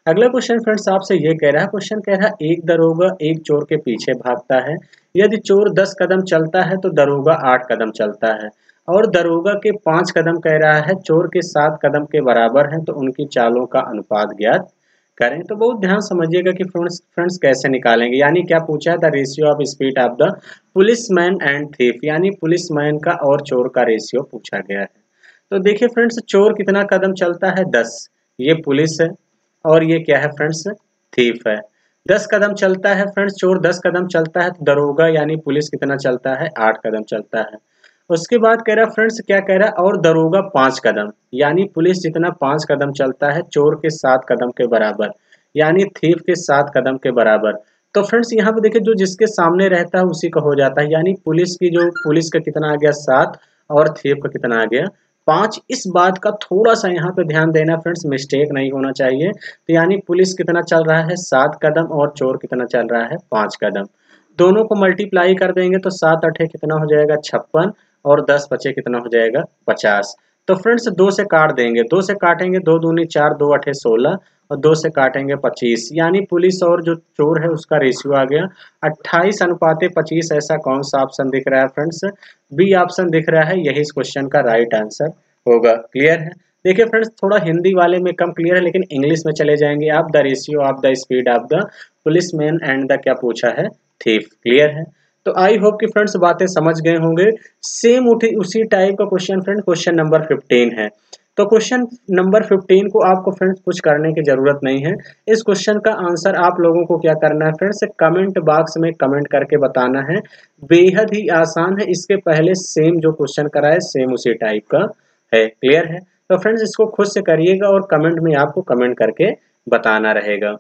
अगला क्वेश्चन फ्रेंड्स आपसे ये कह रहा है, क्वेश्चन कह रहा है एक दरोगा एक चोर के पीछे भागता है। यदि चोर 10 कदम चलता है तो दरोगा 8 कदम चलता है, और दरोगा के 5 कदम कह रहा है चोर के 7 कदम के बराबर है, तो उनकी चालों का अनुपात ज्ञात करें। तो बहुत ध्यान समझिएगा कि फ्रेंड्स कैसे निकालेंगे। यानी क्या पूछा है, the ratio of speed of the policeman and thief, यानी पुलिसमैन का और चोर का रेशियो पूछा गया है। तो देखिए फ्रेंड्स, चोर कितना कदम चलता है, 10, ये पुलिस है, और ये क्या है फ्रेंड्स, थीफ है। 10 कदम चलता है फ्रेंड्स, चोर 10 कदम चलता है, तो दरोगा यानी पुलिस कितना चलता है, 8 कदम चलता है। उसके बाद कह रहा फ्रेंड्स, क्या कह रहा है, और दरोगा 5 कदम, यानी पुलिस जितना 5 कदम चलता है, चोर के 7 कदम के बराबर, यानी थीफ के 7 कदम के बराबर। तो फ्रेंड्स यहाँ पे देखिए, जो जिसके सामने रहता है उसी का हो जाता है। यानी पुलिस का कितना आ गया, 7, और थीफ का कितना आ गया, 5। इस बात का थोड़ा सा यहाँ पे ध्यान देना फ्रेंड्स, मिस्टेक नहीं होना चाहिए। तो यानी पुलिस कितना चल रहा है, 7 कदम, और चोर कितना चल रहा है, 5 कदम। दोनों को मल्टीप्लाई कर देंगे तो 7 8 कितना हो जाएगा, 56, और 10 बचे कितना हो जाएगा, 50। तो फ्रेंड्स 2 से काट देंगे, 2 से काटेंगे, 2 दूनी 4, 2 8 16, और 2 से काटेंगे 25। यानी पुलिस और जो चोर है उसका रेशियो आ गया 28:25। ऐसा कौन सा ऑप्शन दिख रहा है फ्रेंड्स, बी ऑप्शन दिख रहा है। यही इस क्वेश्चन का राइट आंसर होगा। क्लियर है। देखिए फ्रेंड्स, थोड़ा हिंदी वाले में कम क्लियर है, लेकिन इंग्लिश में चले जाएंगे आप, the ratio of the speed of the policeman and the क्या पूछा है, थीफ। क्लियर है। तो आई होप कि फ्रेंड्स बातें समझ गए होंगे। सेम उसी टाइप का क्वेश्चन फ्रेंड, क्वेश्चन नंबर 15 है। तो क्वेश्चन नंबर 15 को आपको फ्रेंड्स कुछ करने की जरूरत नहीं है। इस क्वेश्चन का आंसर आप लोगों को क्या करना है फ्रेंड्स, कमेंट बॉक्स में कमेंट करके बताना है। बेहद ही आसान है। इसके पहले सेम जो क्वेश्चन करा है सेम उसी टाइप का है। क्लियर है। तो फ्रेंड्स इसको खुद से करिएगा और कमेंट में आपको कमेंट करके बताना रहेगा।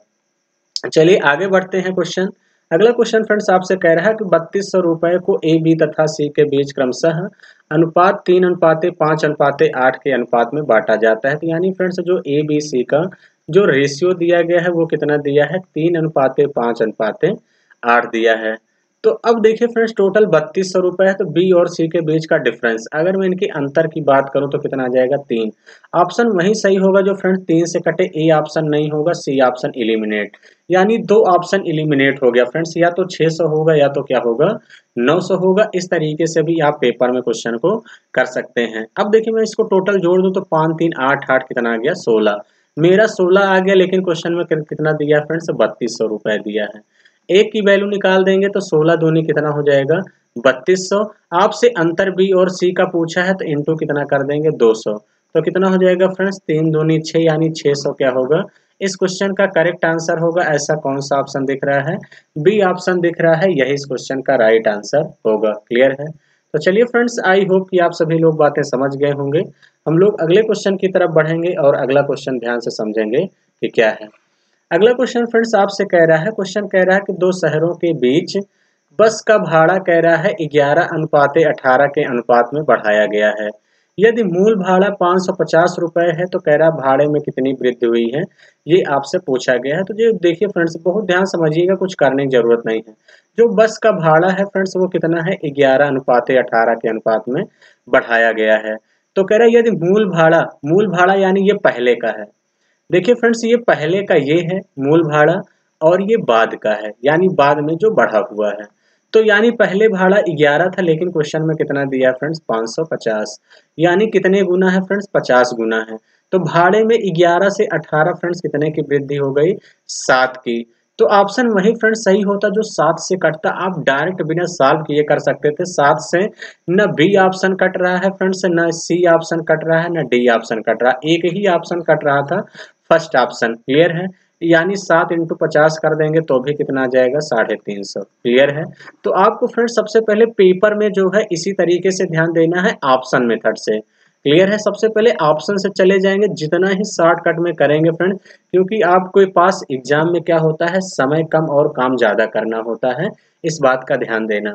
चलिए आगे बढ़ते हैं क्वेश्चन। अगला क्वेश्चन फ्रेंड्स आपसे कह रहा है कि 3200 रुपए को ए बी तथा सी के बीच क्रमशः अनुपात 3:5:8 के अनुपात में बांटा जाता है। तो यानी फ्रेंड्स जो ए बी सी का जो रेशियो दिया गया है वो कितना दिया है, 3:5:8 दिया है। तो अब देखिए फ्रेंड्स टोटल 3200 रुपए है, तो बी और सी के बीच का डिफरेंस अगर मैं इनकी अंतर की बात करूं तो कितना आ जाएगा 3। ऑप्शन वही सही होगा जो फ्रेंड्स 3 से कटे, ए ऑप्शन नहीं होगा, सी ऑप्शन एलिमिनेट, यानी 2 ऑप्शन एलिमिनेट हो गया फ्रेंड्स, या तो 600 होगा या तो क्या होगा 900 होगा। इस तरीके से भी आप पेपर में क्वेश्चन को कर सकते हैं। अब देखिए मैं इसको टोटल जोड़ दूं तो 5 3 8 8 कितना आ गया 16, मेरा 16 आ गया, लेकिन क्वेश्चन में कितना दिया फ्रेंड्स 3200 रुपए दिया है। एक की वैल्यू निकाल देंगे तो 16 दूनी कितना हो जाएगा 3200। आपसे अंतर बी और सी का पूछा है तो इंटू कितना कर देंगे 200, तो कितना हो जाएगा फ्रेंड्स 3 दूनी 6 यानी 600 क्या होगा इस क्वेश्चन का करेक्ट आंसर होगा। ऐसा कौन सा ऑप्शन दिख रहा है, बी ऑप्शन दिख रहा है, यही इस क्वेश्चन का राइट आंसर होगा। क्लियर है। तो चलिए फ्रेंड्स, आई होप कि आप सभी लोग बातें समझ गए होंगे। हम लोग अगले क्वेश्चन की तरफ बढ़ेंगे और अगला क्वेश्चन ध्यान से समझेंगे कि क्या है। अगला क्वेश्चन फ्रेंड्स आपसे कह रहा है, क्वेश्चन कह रहा है कि दो शहरों के बीच बस का भाड़ा कह रहा है 11:18 के अनुपात में बढ़ाया गया है। यदि मूल भाड़ा 550 रुपए है तो कह रहा है भाड़े में कितनी वृद्धि हुई है, ये आपसे पूछा गया है। तो ये देखिए फ्रेंड्स बहुत ध्यान समझिएगा, कुछ करने की जरूरत नहीं है। जो बस का भाड़ा है फ्रेंड्स वो कितना है 11:18 के अनुपात में बढ़ाया गया है। तो कह रहा है यदि मूल भाड़ा यानी ये पहले का है। देखिए फ्रेंड्स ये पहले का ये है मूल भाड़ा और ये बाद का है, यानी बाद में जो बढ़ा हुआ है। तो यानी पहले भाड़ा 11 था, लेकिन क्वेश्चन में कितना दिया फ्रेंड्स 550, यानी कितने गुना है फ्रेंड्स 50 गुना है। तो भाड़े में 11 से 18 फ्रेंड्स कितने की वृद्धि हो गई 7 की। तो ऑप्शन वही फ्रेंड्स सही होता जो 7 से कटता। आप डायरेक्ट बिना सॉल्व किए कर सकते थे। 7 से न बी ऑप्शन कट रहा है फ्रेंड्स, न सी ऑप्शन कट रहा है, न डी ऑप्शन कट रहा है, एक ही ऑप्शन कट रहा था फर्स्ट ऑप्शन। क्लियर है। यानी 7 इंटू 50 कर देंगे तो भी कितना आ जाएगा 350। क्लियर है। तो आपको फ्रेंड्स सबसे पहले पेपर में जो है इसी तरीके से ध्यान देना है ऑप्शन मेथड से। क्लियर है। सबसे पहले ऑप्शन से चले जाएंगे, जितना ही शॉर्टकट में करेंगे फ्रेंड, क्योंकि आपके पास एग्जाम में क्या होता है समय कम और काम ज्यादा करना होता है, इस बात का ध्यान देना।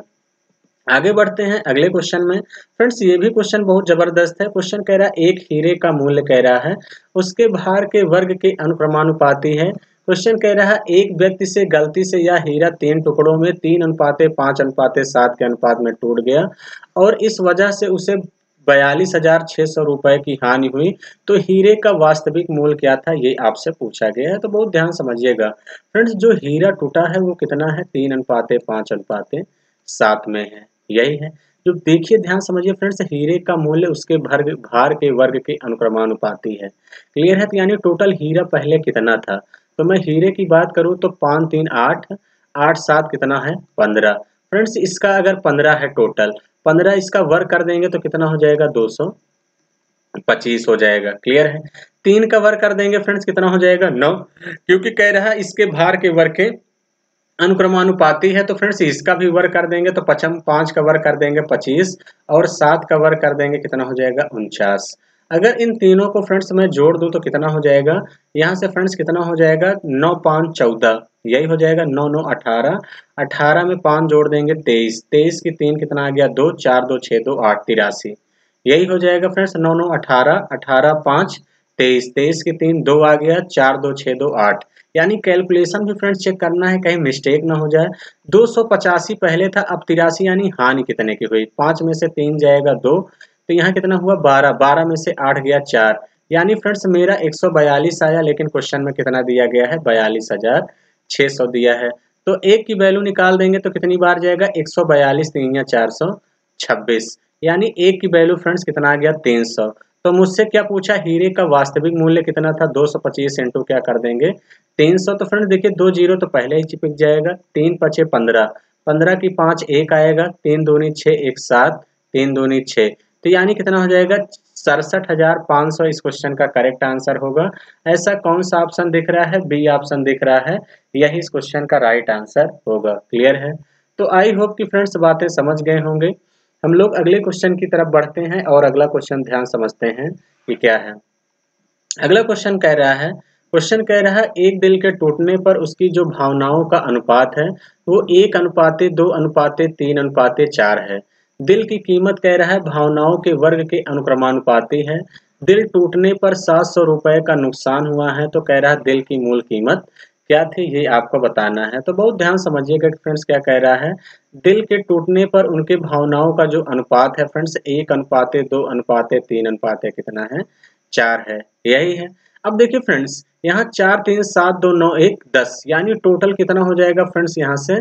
आगे बढ़ते हैं अगले क्वेश्चन में। फ्रेंड्स ये भी क्वेश्चन बहुत जबरदस्त है। क्वेश्चन कह रहा है एक हीरे का मूल्य कह रहा है उसके भार के वर्ग के अनुक्रमानुपाती है। क्वेश्चन कह रहा है एक व्यक्ति से गलती से यह हीरा 3 टुकड़ों में 3:5:7 के अनुपात में टूट गया और इस वजह से उसे 42,600 रुपए की हानि हुई, तो हीरे का वास्तविक मूल्य क्या था ये आपसे पूछा गया है। तो बहुत ध्यान समझिएगा फ्रेंड्स, जो हीरा टूटा है वो कितना है 3:5:7 में है, यही है। जो देखिए ध्यान समझिए फ्रेंड्स, हीरे का मूल्य उसके भार के वर्ग के अनुक्रमानुपाती है। क्लियर है। तो यानी टोटल हीरा पहले कितना था, तो मैं हीरे की बात करूं तो 5 3 8 8 7 कितना है 15। फ्रेंड्स इसका अगर 15 है टोटल, 15 इसका वर्ग कर देंगे तो कितना हो जाएगा 225 हो जाएगा। क्लियर है। 3 का वर्ग कर देंगे फ्रेंड्स कितना हो जाएगा 9, क्योंकि कह रहा है इसके भार के वर्ग के अनुक्रमानुपाती है। तो फ्रेंड्स इसका भी वर्ग कर देंगे तो 5 का वर्ग कर देंगे 25 और 7 का वर्ग कर देंगे कितना हो जाएगा 49। अगर इन तीनों को फ्रेंड्स मैं जोड़ दूं तो कितना हो जाएगा, यहाँ से फ्रेंड्स कितना हो जाएगा 9 5 14, यही हो जाएगा 9 9 18, 18 में 5 जोड़ देंगे 23, 23 की 3 कितना आ गया 2, 4 2 6 2 8 83, यही हो जाएगा फ्रेंड्स 9 9 18, 18 5 23, 23 की 3 2 आ गया, 4 2 6 2 8। यानी कैलकुलेशन भी फ्रेंड्स चेक करना है कहीं मिस्टेक ना हो जाए। 285 पहले था, अब 83, यानी हानि कितने की हुई 5 में से 3 जाएगा 2, तो यहाँ कितना हुआ 12, 12 में से 8 गया 4, यानी फ्रेंड्स मेरा 142 आया, लेकिन क्वेश्चन में कितना दिया गया है 42,600 दिया है। तो एक की वैल्यू निकाल देंगे तो कितनी बार जाएगा 142 3 या 426, यानी एक की वैल्यू फ्रेंड्स कितना आ गया 300। तो मुझसे क्या पूछा, हीरे का वास्तविक मूल्य कितना था 225 इंटू क्या कर देंगे 300। तो फ्रेंड्स देखिए 2 जीरो तो पहले ही चिपक जाएगा, 3 5 15, 15 की 5 1 आएगा, 3 दूनी 6 1 7, 3 दूनी 6, तो यानी कितना हो जाएगा 67,500 इस क्वेश्चन का करेक्ट आंसर होगा। ऐसा कौन सा ऑप्शन दिख रहा है, बी ऑप्शन दिख रहा है, यही इस क्वेश्चन का राइट आंसर होगा। क्लियर है। तो आई होप कि फ्रेंड्स बातें समझ गए होंगे। हम लोग अगले क्वेश्चन की तरफ बढ़ते हैं और अगला क्वेश्चन ध्यान समझते हैं कि क्या है। अगला क्वेश्चन कह रहा है, क्वेश्चन कह रहा है एक दिल के टूटने पर उसकी जो भावनाओं का अनुपात है वो 1:2:3:4 है। दिल की कीमत कह रहा है भावनाओं के वर्ग के अनुक्रमानुपाती है। दिल टूटने पर 700 रुपए का नुकसान हुआ है, तो कह रहा है दिल की मूल कीमत क्या थी ये आपको बताना है। तो बहुत ध्यान समझिएगा कि फ्रेंड्स क्या कह रहा है, दिल के टूटने पर उनके भावनाओं का जो अनुपात है फ्रेंड्स 1:2:3:3 कितना है, 4 है, यही है। अब देखिए फ्रेंड्स यहाँ 4 3 7 2 9 1 10 यानी टोटल कितना हो जाएगा फ्रेंड्स, यहाँ से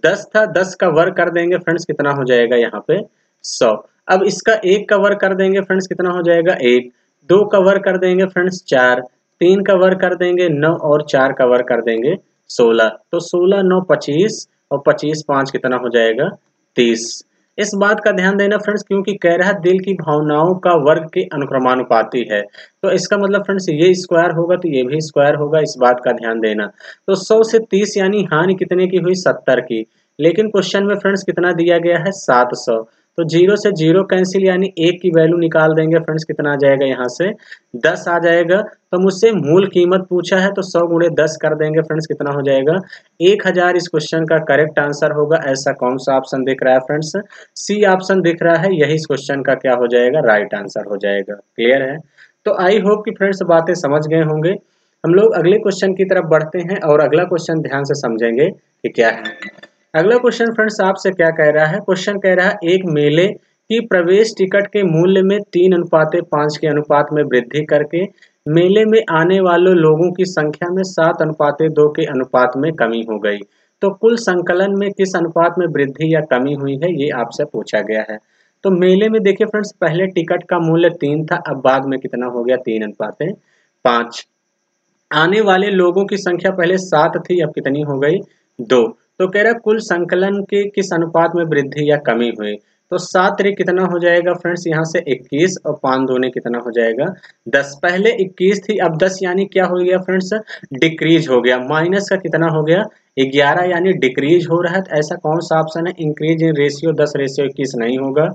10 था, 10 का वर्ग कर देंगे फ्रेंड्स कितना हो जाएगा यहाँ पे 100। अब इसका 1 का वर्ग कर देंगे फ्रेंड्स कितना हो जाएगा 1, 2 का वर्ग कर देंगे फ्रेंड्स 4, 3 का वर्ग कर देंगे 9 और 4 का वर्ग कर देंगे 16। तो 16 9 25 और 25 5 कितना हो जाएगा 30। इस बात का ध्यान देना फ्रेंड्स क्योंकि कह रहा है दिल की भावनाओं का वर्ग के अनुक्रमानुपाती है, तो इसका मतलब फ्रेंड्स ये स्क्वायर होगा तो ये भी स्क्वायर होगा, इस बात का ध्यान देना। तो 100 से 30 यानी हानि कितने की हुई 70 की, लेकिन क्वेश्चन में फ्रेंड्स कितना दिया गया है 700। तो 0 से 0 कैंसिल यानी 1 की वैल्यू निकाल देंगे फ्रेंड्स कितना आ जाएगा यहाँ से 10 आ जाएगा। तो मुझसे मूल कीमत पूछा है तो 100 गुणे 10 कर देंगे फ्रेंड्स कितना हो जाएगा 1000 इस क्वेश्चन का करेक्ट आंसर होगा। ऐसा कौन सा ऑप्शन दिख रहा है फ्रेंड्स, सी ऑप्शन दिख रहा है, यही इस क्वेश्चन का क्या हो जाएगा राइट आंसर हो जाएगा। क्लियर है। तो आई होप कि फ्रेंड्स बातें समझ गए होंगे। हम लोग अगले क्वेश्चन की तरफ बढ़ते हैं और अगला क्वेश्चन ध्यान से समझेंगे कि क्या है। अगला क्वेश्चन फ्रेंड्स आपसे क्या कह रहा है, क्वेश्चन कह रहा है एक मेले की प्रवेश टिकट के मूल्य में 3:5 के अनुपात में वृद्धि करके मेले में आने वाले लोगों की संख्या में 7:2 के अनुपात में कमी हो गई, तो कुल संकलन में किस अनुपात में वृद्धि या कमी हुई है ये आपसे पूछा गया है। तो मेले में देखिए फ्रेंड्स पहले टिकट का मूल्य 3 था, अब बाद में कितना हो गया 3:5। आने वाले लोगों की संख्या पहले 7 थी, अब कितनी हो गई 2। तो कह रहा है कुल संकलन के किस अनुपात में वृद्धि या कमी हुई, तो 7 रे कितना हो जाएगा फ्रेंड्स यहाँ से 21 और 5 दूने कितना हो जाएगा 10। पहले 21 थी अब 10 यानी क्या हो गया फ्रेंड्स डिक्रीज हो गया, माइनस का कितना हो गया 11 यानी डिक्रीज हो रहा है। तो ऐसा कौन सा ऑप्शन है, इंक्रीज इन रेशियो 10:21 नहीं होगा,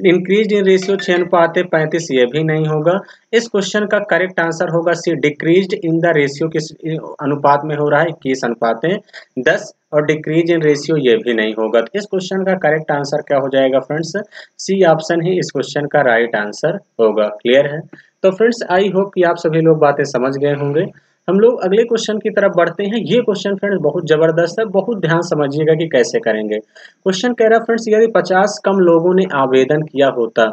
इंक्रीज इन रेशियो 6:35 ये भी नहीं होगा। इस क्वेश्चन का करेक्ट आंसर होगा सी, डिक्रीज्ड इन द रेशियो किस अनुपात में हो रहा है 21:10 और डिक्रीज इन रेशियो ये भी नहीं होगा। तो इस क्वेश्चन का करेक्ट आंसर क्या हो जाएगा फ्रेंड्स, सी ऑप्शन ही इस क्वेश्चन का राइट आंसर होगा। क्लियर है। तो फ्रेंड्स आई होप कि आप सभी लोग बातें समझ गए होंगे। हम लोग अगले क्वेश्चन की तरफ बढ़ते हैं। ये क्वेश्चन फ्रेंड्स बहुत जबरदस्त है, बहुत ध्यान समझिएगा कि कैसे करेंगे। क्वेश्चन कह रहा है फ्रेंड्स यदि 50 कम लोगों ने आवेदन किया होता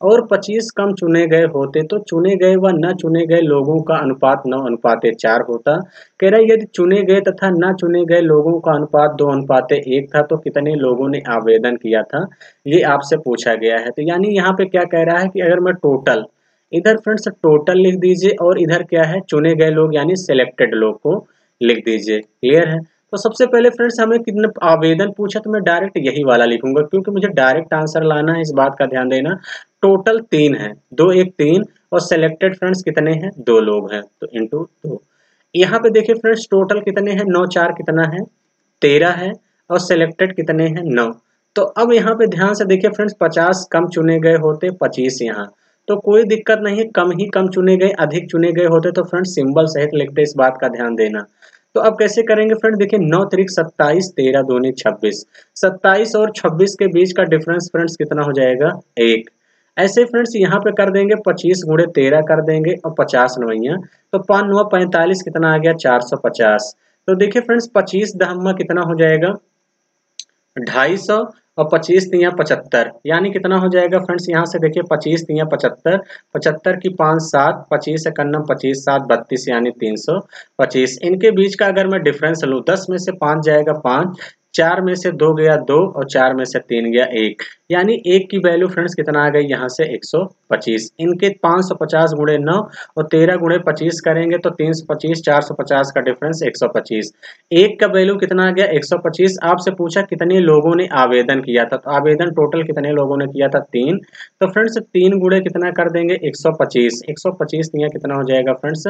और 25 कम चुने गए होते तो चुने गए व न चुने गए लोगों का अनुपात 9:4 होता। कह रहा है यदि चुने गए तथा न चुने गए लोगों का अनुपात 2:1 था तो कितने लोगों ने आवेदन किया था, ये आपसे पूछा गया है। तो यानी यहाँ पे क्या कह रहा है कि अगर मैं टोटल, इधर फ्रेंड्स टोटल लिख दीजिए और इधर क्या है चुने गए लोग यानी सिलेक्टेड लोग को लिख दीजिए। क्लियर है। तो सबसे पहले फ्रेंड्स हमें कितने आवेदन पूछा तो मैं डायरेक्ट यही वाला लिखूंगा क्योंकि मुझे डायरेक्ट आंसर लाना है, इस बात का ध्यान देना। टोटल 3 है, 2 1 3 और सिलेक्टेड फ्रेंड्स कितने हैं 2 लोग हैं, तो इंटू 2। यहाँ पे देखिए फ्रेंड्स टोटल कितने हैं 9 4 कितना है 13 है और सिलेक्टेड कितने हैं 9। तो अब यहाँ पे ध्यान से देखिए फ्रेंड्स 50 कम चुने गए होते 25 यहाँ, तो कोई दिक्कत नहीं है, कम ही कम चुने गए, अधिक चुने गए होते तो फ्रेंड्स सिंबल सहित लिखते, इस बात का ध्यान देना। तो अब कैसे करेंगे फ्रेंड, देखिए 9 त्रिक 27, 13 दूनी 26, 27 और 26 के बीच का डिफरेंस फ्रेंड्स कितना हो जाएगा 1। ऐसे फ्रेंड्स यहाँ पे कर देंगे 25 गुणे 13 कर देंगे और 50 नवैया, तो 5 9 45 कितना आ गया 450। तो देखिए फ्रेंड्स 25 दहम्मा कितना हो जाएगा 250 और 25 तिया 75 यानी कितना हो जाएगा फ्रेंड्स, यहाँ से देखिए 25 तिया 75, 75 की 5 7, 25 कन्नम 25 7 32 यानी 325। इनके बीच का अगर मैं डिफरेंस लूँ 10 में से 5 जाएगा 5, 4 में से 2 गया 2 और 4 में से 3 गया 1, यानी 1 की वैल्यू फ्रेंड्स कितना आ गई यहाँ से 125। इनके 550 गुणे 9 और 13 गुणे 25 करेंगे तो 325, 450 का डिफरेंस 125। 1 का वैल्यू कितना आ गया 125। आपसे पूछा कितने लोगों ने आवेदन किया था, तो आवेदन टोटल कितने लोगों ने किया था 3, तो फ्रेंड्स 3 गुणे कितना कर देंगे 125, 125 कितना हो जाएगा फ्रेंड्स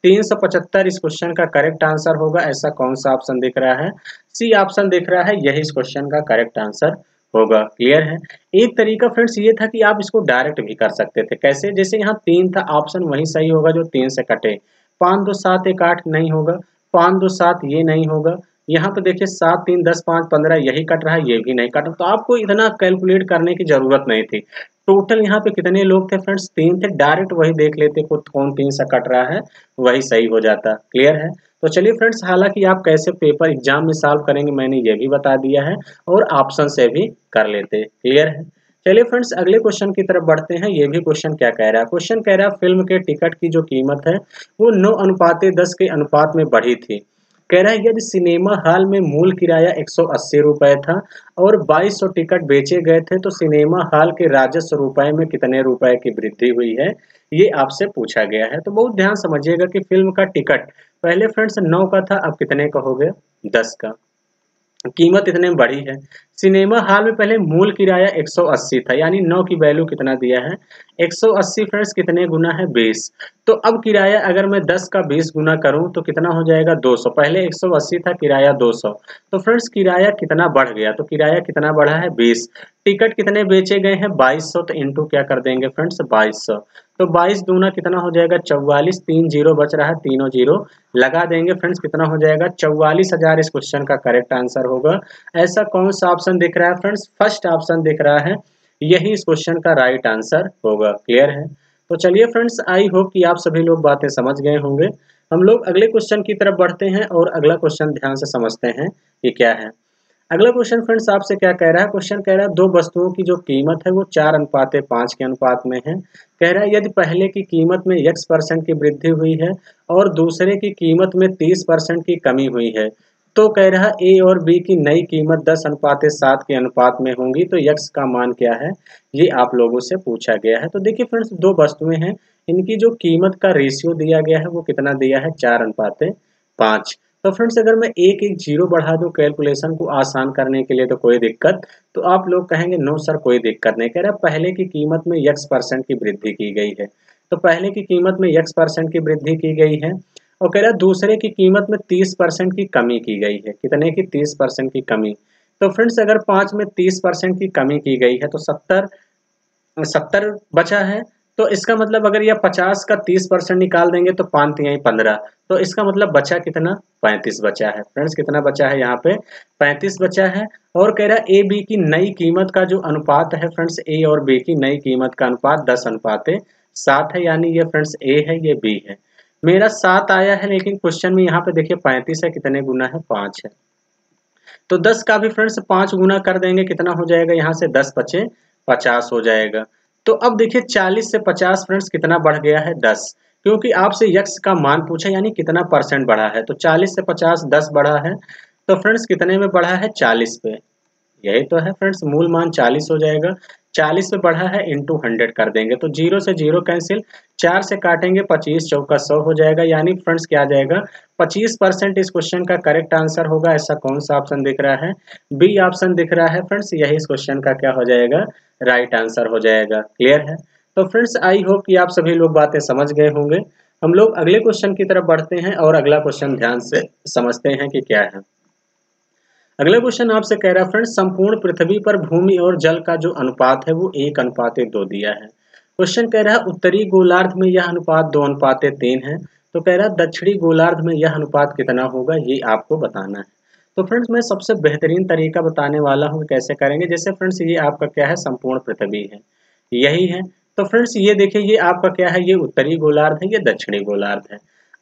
375। इस क्वेश्चन का करेक्ट आंसर होगा। ऐसा कौन सा ऑप्शन दिख रहा है, सी ऑप्शन दिख रहा है, यही इस क्वेश्चन का करेक्ट आंसर होगा। क्लियर है। एक तरीका फ्रेंड्स ये था कि आप इसको डायरेक्ट भी कर सकते थे, कैसे, जैसे यहाँ 3 था, ऑप्शन वही सही होगा जो 3 से कटे, 5 2 7 1 8 नहीं होगा, 5 2 7 ये नहीं होगा, यहाँ पे देखिए 7 3 10 5 15 यही कट रहा है, ये भी नहीं कट, तो आपको इतना कैलकुलेट करने की जरूरत नहीं थी। टोटल यहाँ पे कितने लोग थे फ्रेंड्स, 3 थे। डायरेक्ट वही देख लेते कौन 3 से कट रहा है, वही सही हो जाता। क्लियर है। तो चलिए फ्रेंड्स, हालांकि आप कैसे पेपर एग्जाम में सॉल्व करेंगे मैंने ये भी बता दिया है और ऑप्शन से भी कर लेते। क्लियर है। चलिए फ्रेंड्स, अगले क्वेश्चन की तरफ बढ़ते हैं। ये भी क्वेश्चन क्या कह रहा है, क्वेश्चन कह रहा है फिल्म के टिकट की जो कीमत है वो 9:10 के अनुपात में बढ़ी थी। कह रहा है यदि सिनेमा हॉल में मूल किराया 180 रुपए था और 2200 टिकट बेचे गए थे तो सिनेमा हॉल के राजस्व रुपए में कितने रुपए की वृद्धि हुई है, ये आपसे पूछा गया है। तो बहुत ध्यान समझिएगा कि फिल्म का टिकट पहले फ्रेंड्स 9 का था, अब कितने का हो गया, 10 का। कीमत इतने में बढ़ी है। सिनेमा हॉल में पहले मूल किराया 180 था, यानी 9 की वैल्यू कितना दिया है, 180 फ्रेंड्स कितने गुना है, 20। तो अब किराया अगर मैं 10 का 20 गुना करूं तो कितना हो जाएगा, 200। पहले 180 था, किराया 200। तो फ्रेंड्स किराया कितना बढ़ गया, तो किराया कितना बढ़ा है, 20। टिकट कितने बेचे गए हैं, 2200। तो इंटू क्या कर देंगे फ्रेंड्स, 2200। तो 22 दूना कितना हो जाएगा, 44। 3 जीरो बच रहा है, तीनों जीरो लगा देंगे फ्रेंड्स, कितना हो जाएगा, 44,000 इस क्वेश्चन का करेक्ट आंसर होगा। ऐसा कौन सा ऑप्शन दिख रहा है फ्रेंड्स, फर्स्ट ऑप्शन दिख रहा है, यही इस क्वेश्चन का राइट आंसर होगा। क्लियर है। तो चलिए फ्रेंड्स, आई होप कि आप सभी लोग बातें समझ गए होंगे। हम लोग अगले क्वेश्चन की तरफ बढ़ते हैं और अगला क्वेश्चन ध्यान से समझते हैं कि क्या है। अगला क्वेश्चन फ्रेंड्स आपसे क्या कह रहा है, क्वेश्चन कह रहा है दो वस्तुओं की जो कीमत है वो 4:5 के अनुपात में है। कह रहा है यदि पहले की कीमत में x% की वृद्धि हुई है और दूसरे की कीमत में 30% की कमी हुई है तो कह रहा है ए और बी की नई कीमत 10:7 के अनुपात में होंगी तो x का मान क्या है, ये आप लोगों से पूछा गया है। तो देखिए फ्रेंड्स, दो वस्तुएं हैं, इनकी जो कीमत का रेशियो दिया गया है वो कितना दिया है, 4:5। तो फ्रेंड्स अगर मैं एक एक जीरो बढ़ा दूं कैलकुलेशन को आसान करने के लिए तो कोई दिक्कत, तो आप लोग कहेंगे नो सर कोई दिक्कत नहीं। कह रहा पहले की कीमत में x% की वृद्धि की गई है, तो पहले की कीमत में x% की वृद्धि की गई है और कह रहा दूसरे की कीमत में 30% की कमी की गई है। कितने की, 30% की कमी। तो फ्रेंड्स अगर 5 में 30% की कमी की गई है तो 70 बचा है। तो इसका मतलब अगर यह 50 का 30% निकाल देंगे तो 5 तिहाई 15, तो इसका मतलब बचा कितना, 35 बचा है। फ्रेंड्स कितना बचा है यहाँ पे, 35 बचा है। और कह रहा है ए बी की नई कीमत का जो अनुपात है फ्रेंड्स, ए और बी की नई कीमत का अनुपात 10:7 है, यानी ये फ्रेंड्स ए है, ये बी है। मेरा 7 आया है लेकिन क्वेश्चन में यहाँ पे देखिए 35 है, कितने गुना है, 5 है। तो 10 का भी फ्रेंड्स 5 गुना कर देंगे, कितना हो जाएगा, यहाँ से 10 बचे 50 हो जाएगा। तो अब देखिए 40 से 50 फ्रेंड्स कितना बढ़ गया है, 10। क्योंकि आपसे यक्स का मान पूछा यानी कितना परसेंट बढ़ा है, तो 40 से 50 10 बढ़ा है। तो फ्रेंड्स कितने में बढ़ा है, 40 पे। यही तो है फ्रेंड्स, मूल मान 40 हो जाएगा। 40 पे बढ़ा है, इंटू 100 कर देंगे तो 0 से 0 कैंसिल, 4 से काटेंगे 25 चौका 100 हो जाएगा। यानी फ्रेंड्स क्या आ जाएगा, 25% इस क्वेश्चन का करेक्ट आंसर होगा। ऐसा कौन सा ऑप्शन दिख रहा है, बी ऑप्शन दिख रहा है फ्रेंड्स, यही इस क्वेश्चन का क्या हो जाएगा, राइट आंसर हो जाएगा। क्लियर है। तो फ्रेंड्स आई होप कि आप सभी लोग बातें समझ गए होंगे। हम लोग अगले क्वेश्चन की तरफ बढ़ते हैं और अगला क्वेश्चन ध्यान से समझते हैं कि क्या है। अगला क्वेश्चन आपसे कह रहा है फ्रेंड्स, संपूर्ण पृथ्वी पर भूमि और जल का जो अनुपात है वो 1:2 दिया है। क्वेश्चन कह रहा है उत्तरी गोलार्ध में यह अनुपात 2:3 है। तो कह रहा है दक्षिणी गोलार्ध में यह अनुपात कितना होगा, ये आपको बताना है। तो फ्रेंड्स मैं सबसे बेहतरीन तरीका बताने वाला हूँ कैसे करेंगे। जैसे फ्रेंड्स ये आपका क्या है, संपूर्ण पृथ्वी है, यही है। तो फ्रेंड्स ये देखिए ये आपका क्या है, ये उत्तरी गोलार्ध है, ये दक्षिणी गोलार्ध है।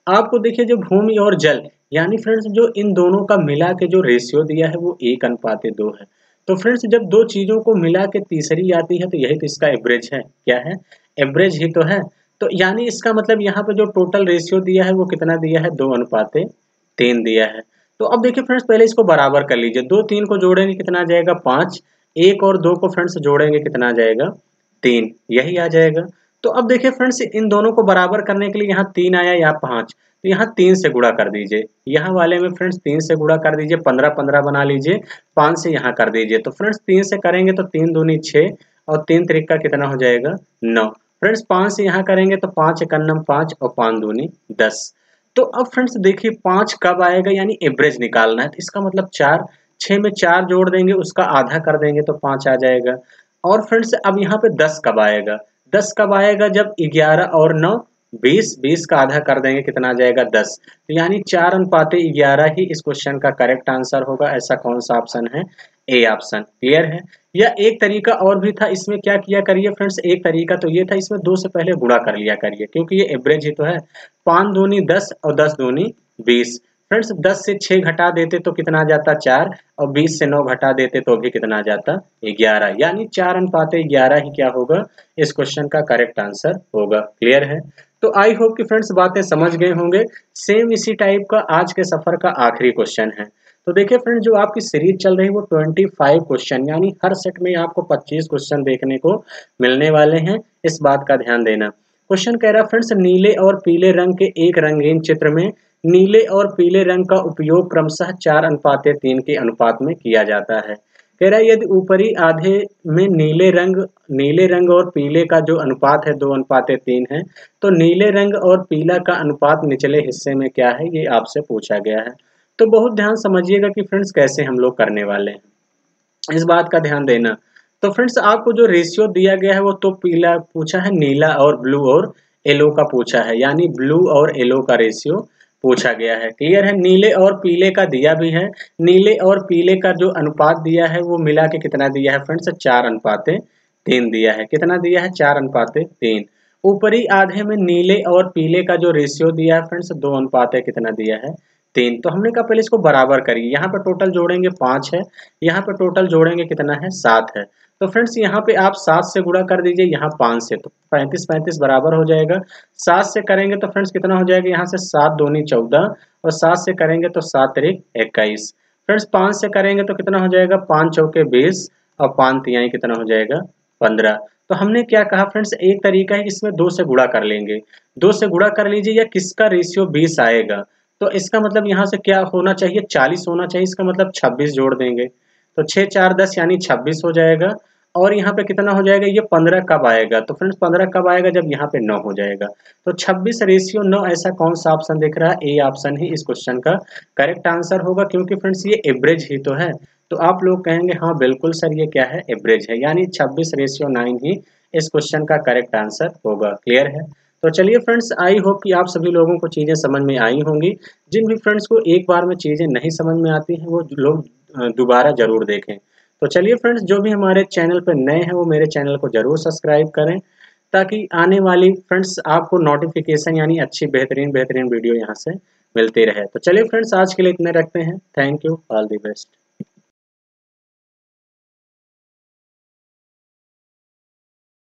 आपको देखिए जो भूमि और जल, यानी फ्रेंड्स जो इन दोनों का मिला के जो रेशियो दिया है वो 1:2 है। तो फ्रेंड्स जब दो चीजों को मिला के तीसरी आती है तो यही तो इसका एवरेज है, क्या है, एवरेज ही तो है। तो यानी इसका मतलब यहाँ पे जो टोटल रेशियो दिया है वो कितना दिया है, 2:3 दिया है। तो अब देखिए फ्रेंड्स पहले इसको बराबर कर लीजिए, 2 3 को जोड़ेंगे कितना आ जाएगा, 5। 1 और 2 को फ्रेंड्स जोड़ेंगे कितना आ जाएगा, 3, यही आ जाएगा। तो अब देखिए फ्रेंड्स इन दोनों को बराबर करने के लिए यहाँ 3 आया, यहाँ 5, तो यहाँ 3 से गुणा कर दीजिए। यहाँ वाले में फ्रेंड्स 3 से गुणा कर दीजिए, 15 15 बना लीजिए, 5 से यहाँ कर दीजिए। तो फ्रेंड्स 3 से करेंगे तो 3 दूनी 6 और 3 त्रिका कितना हो जाएगा, 9। फ्रेंड्स 5 से यहाँ करेंगे तो 5 एकन्नम 5 और 5 दूनी 10। तो अब फ्रेंड्स देखिए 5 कब आएगा, यानी एवरेज निकालना है, तो इसका मतलब 4, 6 में 4 जोड़ देंगे उसका आधा कर देंगे तो 5 आ जाएगा। और फ्रेंड्स अब यहाँ पे 10 कब आएगा, 10 कब आएगा, जब 11 और 9 20 का आधा कर देंगे कितना आ जाएगा 10। तो यानी 4:11 ही इस क्वेश्चन का करेक्ट आंसर होगा। ऐसा कौन सा ऑप्शन है? A option. क्लियर है? या एक तरीका और भी था, इसमें क्या किया करिए फ्रेंड्स, एक तरीका तो ये था, इसमें 2 से पहले गुणा कर लिया करिए क्योंकि ये एवरेज ही तो है। 5 दूनी 10 और 10 दूनी 20। फ्रेंड्स 10 से 6 घटा देते तो कितना आ जाता 4, और 20 से 9 घटा देते तो भी कितना आ जाता 11। यानी 4:11 ही क्या होगा इस क्वेश्चन का करेक्ट आंसर होगा। क्लियर है? तो आई होप कि फ्रेंड्स बातें समझ गए होंगे। सेम इसी टाइप का आज के सफर का आखिरी क्वेश्चन है। तो देखिए फ्रेंड्स, जो आपकी सीरीज चल रही है वो 25 क्वेश्चन, यानी हर सेट में आपको 25 क्वेश्चन देखने को मिलने वाले हैं। इस बात का ध्यान देना। क्वेश्चन कह रहा है फ्रेंड्स, नीले और पीले रंग के एक रंगीन चित्र में नीले और पीले रंग का उपयोग क्रमशः 4:3 के अनुपात में किया जाता है। कह रहा है यदि ऊपरी आधे में नीले रंग और पीले का जो अनुपात है 2:3 है, तो नीले रंग और पीला का अनुपात निचले हिस्से में क्या है, ये आपसे पूछा गया है। तो बहुत ध्यान समझिएगा कि फ्रेंड्स कैसे हम लोग करने वाले हैं, इस बात का ध्यान देना। तो फ्रेंड्स आपको जो रेशियो दिया गया है वो तो पीला पूछा है, नीला और ब्लू और येलो का पूछा है, यानी ब्लू और येलो का रेशियो पूछा गया है। क्लियर है? नीले और पीले का दिया भी है। नीले और पीले का जो अनुपात दिया है वो मिला के कितना दिया है फ्रेंड्स? 4:3 दिया है। कितना दिया है? 4:3। ऊपरी आधे में नीले और पीले का जो रेशियो दिया है फ्रेंड्स 2 कितना दिया है? 3। तो हमने कहा पहले इसको बराबर करिए। यहाँ पर टोटल जोड़ेंगे 5 है, यहाँ पर टोटल जोड़ेंगे कितना है? 7 है। तो फ्रेंड्स यहाँ पे आप 7 से गुणा कर दीजिए, यहाँ 5 से, तो 35 बराबर हो जाएगा। 7 से करेंगे तो फ्रेंड्स कितना हो जाएगा? यहाँ से 7 दूनी 14, और 7 से करेंगे तो 7 तिरिक 21। फ्रेंड्स 5 से करेंगे तो कितना हो जाएगा? 5 चौके 20, और 5 तिहाई कितना हो जाएगा? 15। तो हमने क्या कहा फ्रेंड्स, एक तरीका है इसमें 2 से गुणा कर लेंगे। 2 से गुणा कर लीजिए, या किसका रेशियो 20 आएगा, तो इसका मतलब यहाँ से क्या होना चाहिए? 40 होना चाहिए। इसका मतलब 26 जोड़ देंगे, तो 6 4 10 यानी 26 हो जाएगा। और यहाँ पे कितना हो जाएगा? ये 15 कब आएगा? तो फ्रेंड्स 15 कब आएगा? जब यहाँ पे 9 हो जाएगा। तो 26 रेशियो 9, ऐसा कौन सा ऑप्शन दिख रहा है? ए ऑप्शन ही इस क्वेश्चन का करेक्ट आंसर होगा, क्योंकि फ्रेंड्स ये एवरेज ही तो है। तो आप लोग कहेंगे हाँ बिल्कुल सर, ये क्या है? एवरेज है, यानी 26:9 ही इस क्वेश्चन का करेक्ट आंसर होगा। क्लियर है? तो चलिए फ्रेंड्स, आई होप कि आप सभी लोगों को चीज़ें समझ में आई होंगी। जिन भी फ्रेंड्स को एक बार में चीज़ें नहीं समझ में आती हैं वो लोग दोबारा ज़रूर देखें। तो चलिए फ्रेंड्स, जो भी हमारे चैनल पर नए हैं वो मेरे चैनल को ज़रूर सब्सक्राइब करें, ताकि आने वाली फ्रेंड्स आपको नोटिफिकेशन यानी अच्छी बेहतरीन वीडियो यहाँ से मिलती रहे। तो चलिए फ्रेंड्स, आज के लिए इतने रखते हैं। Thank you, all the best.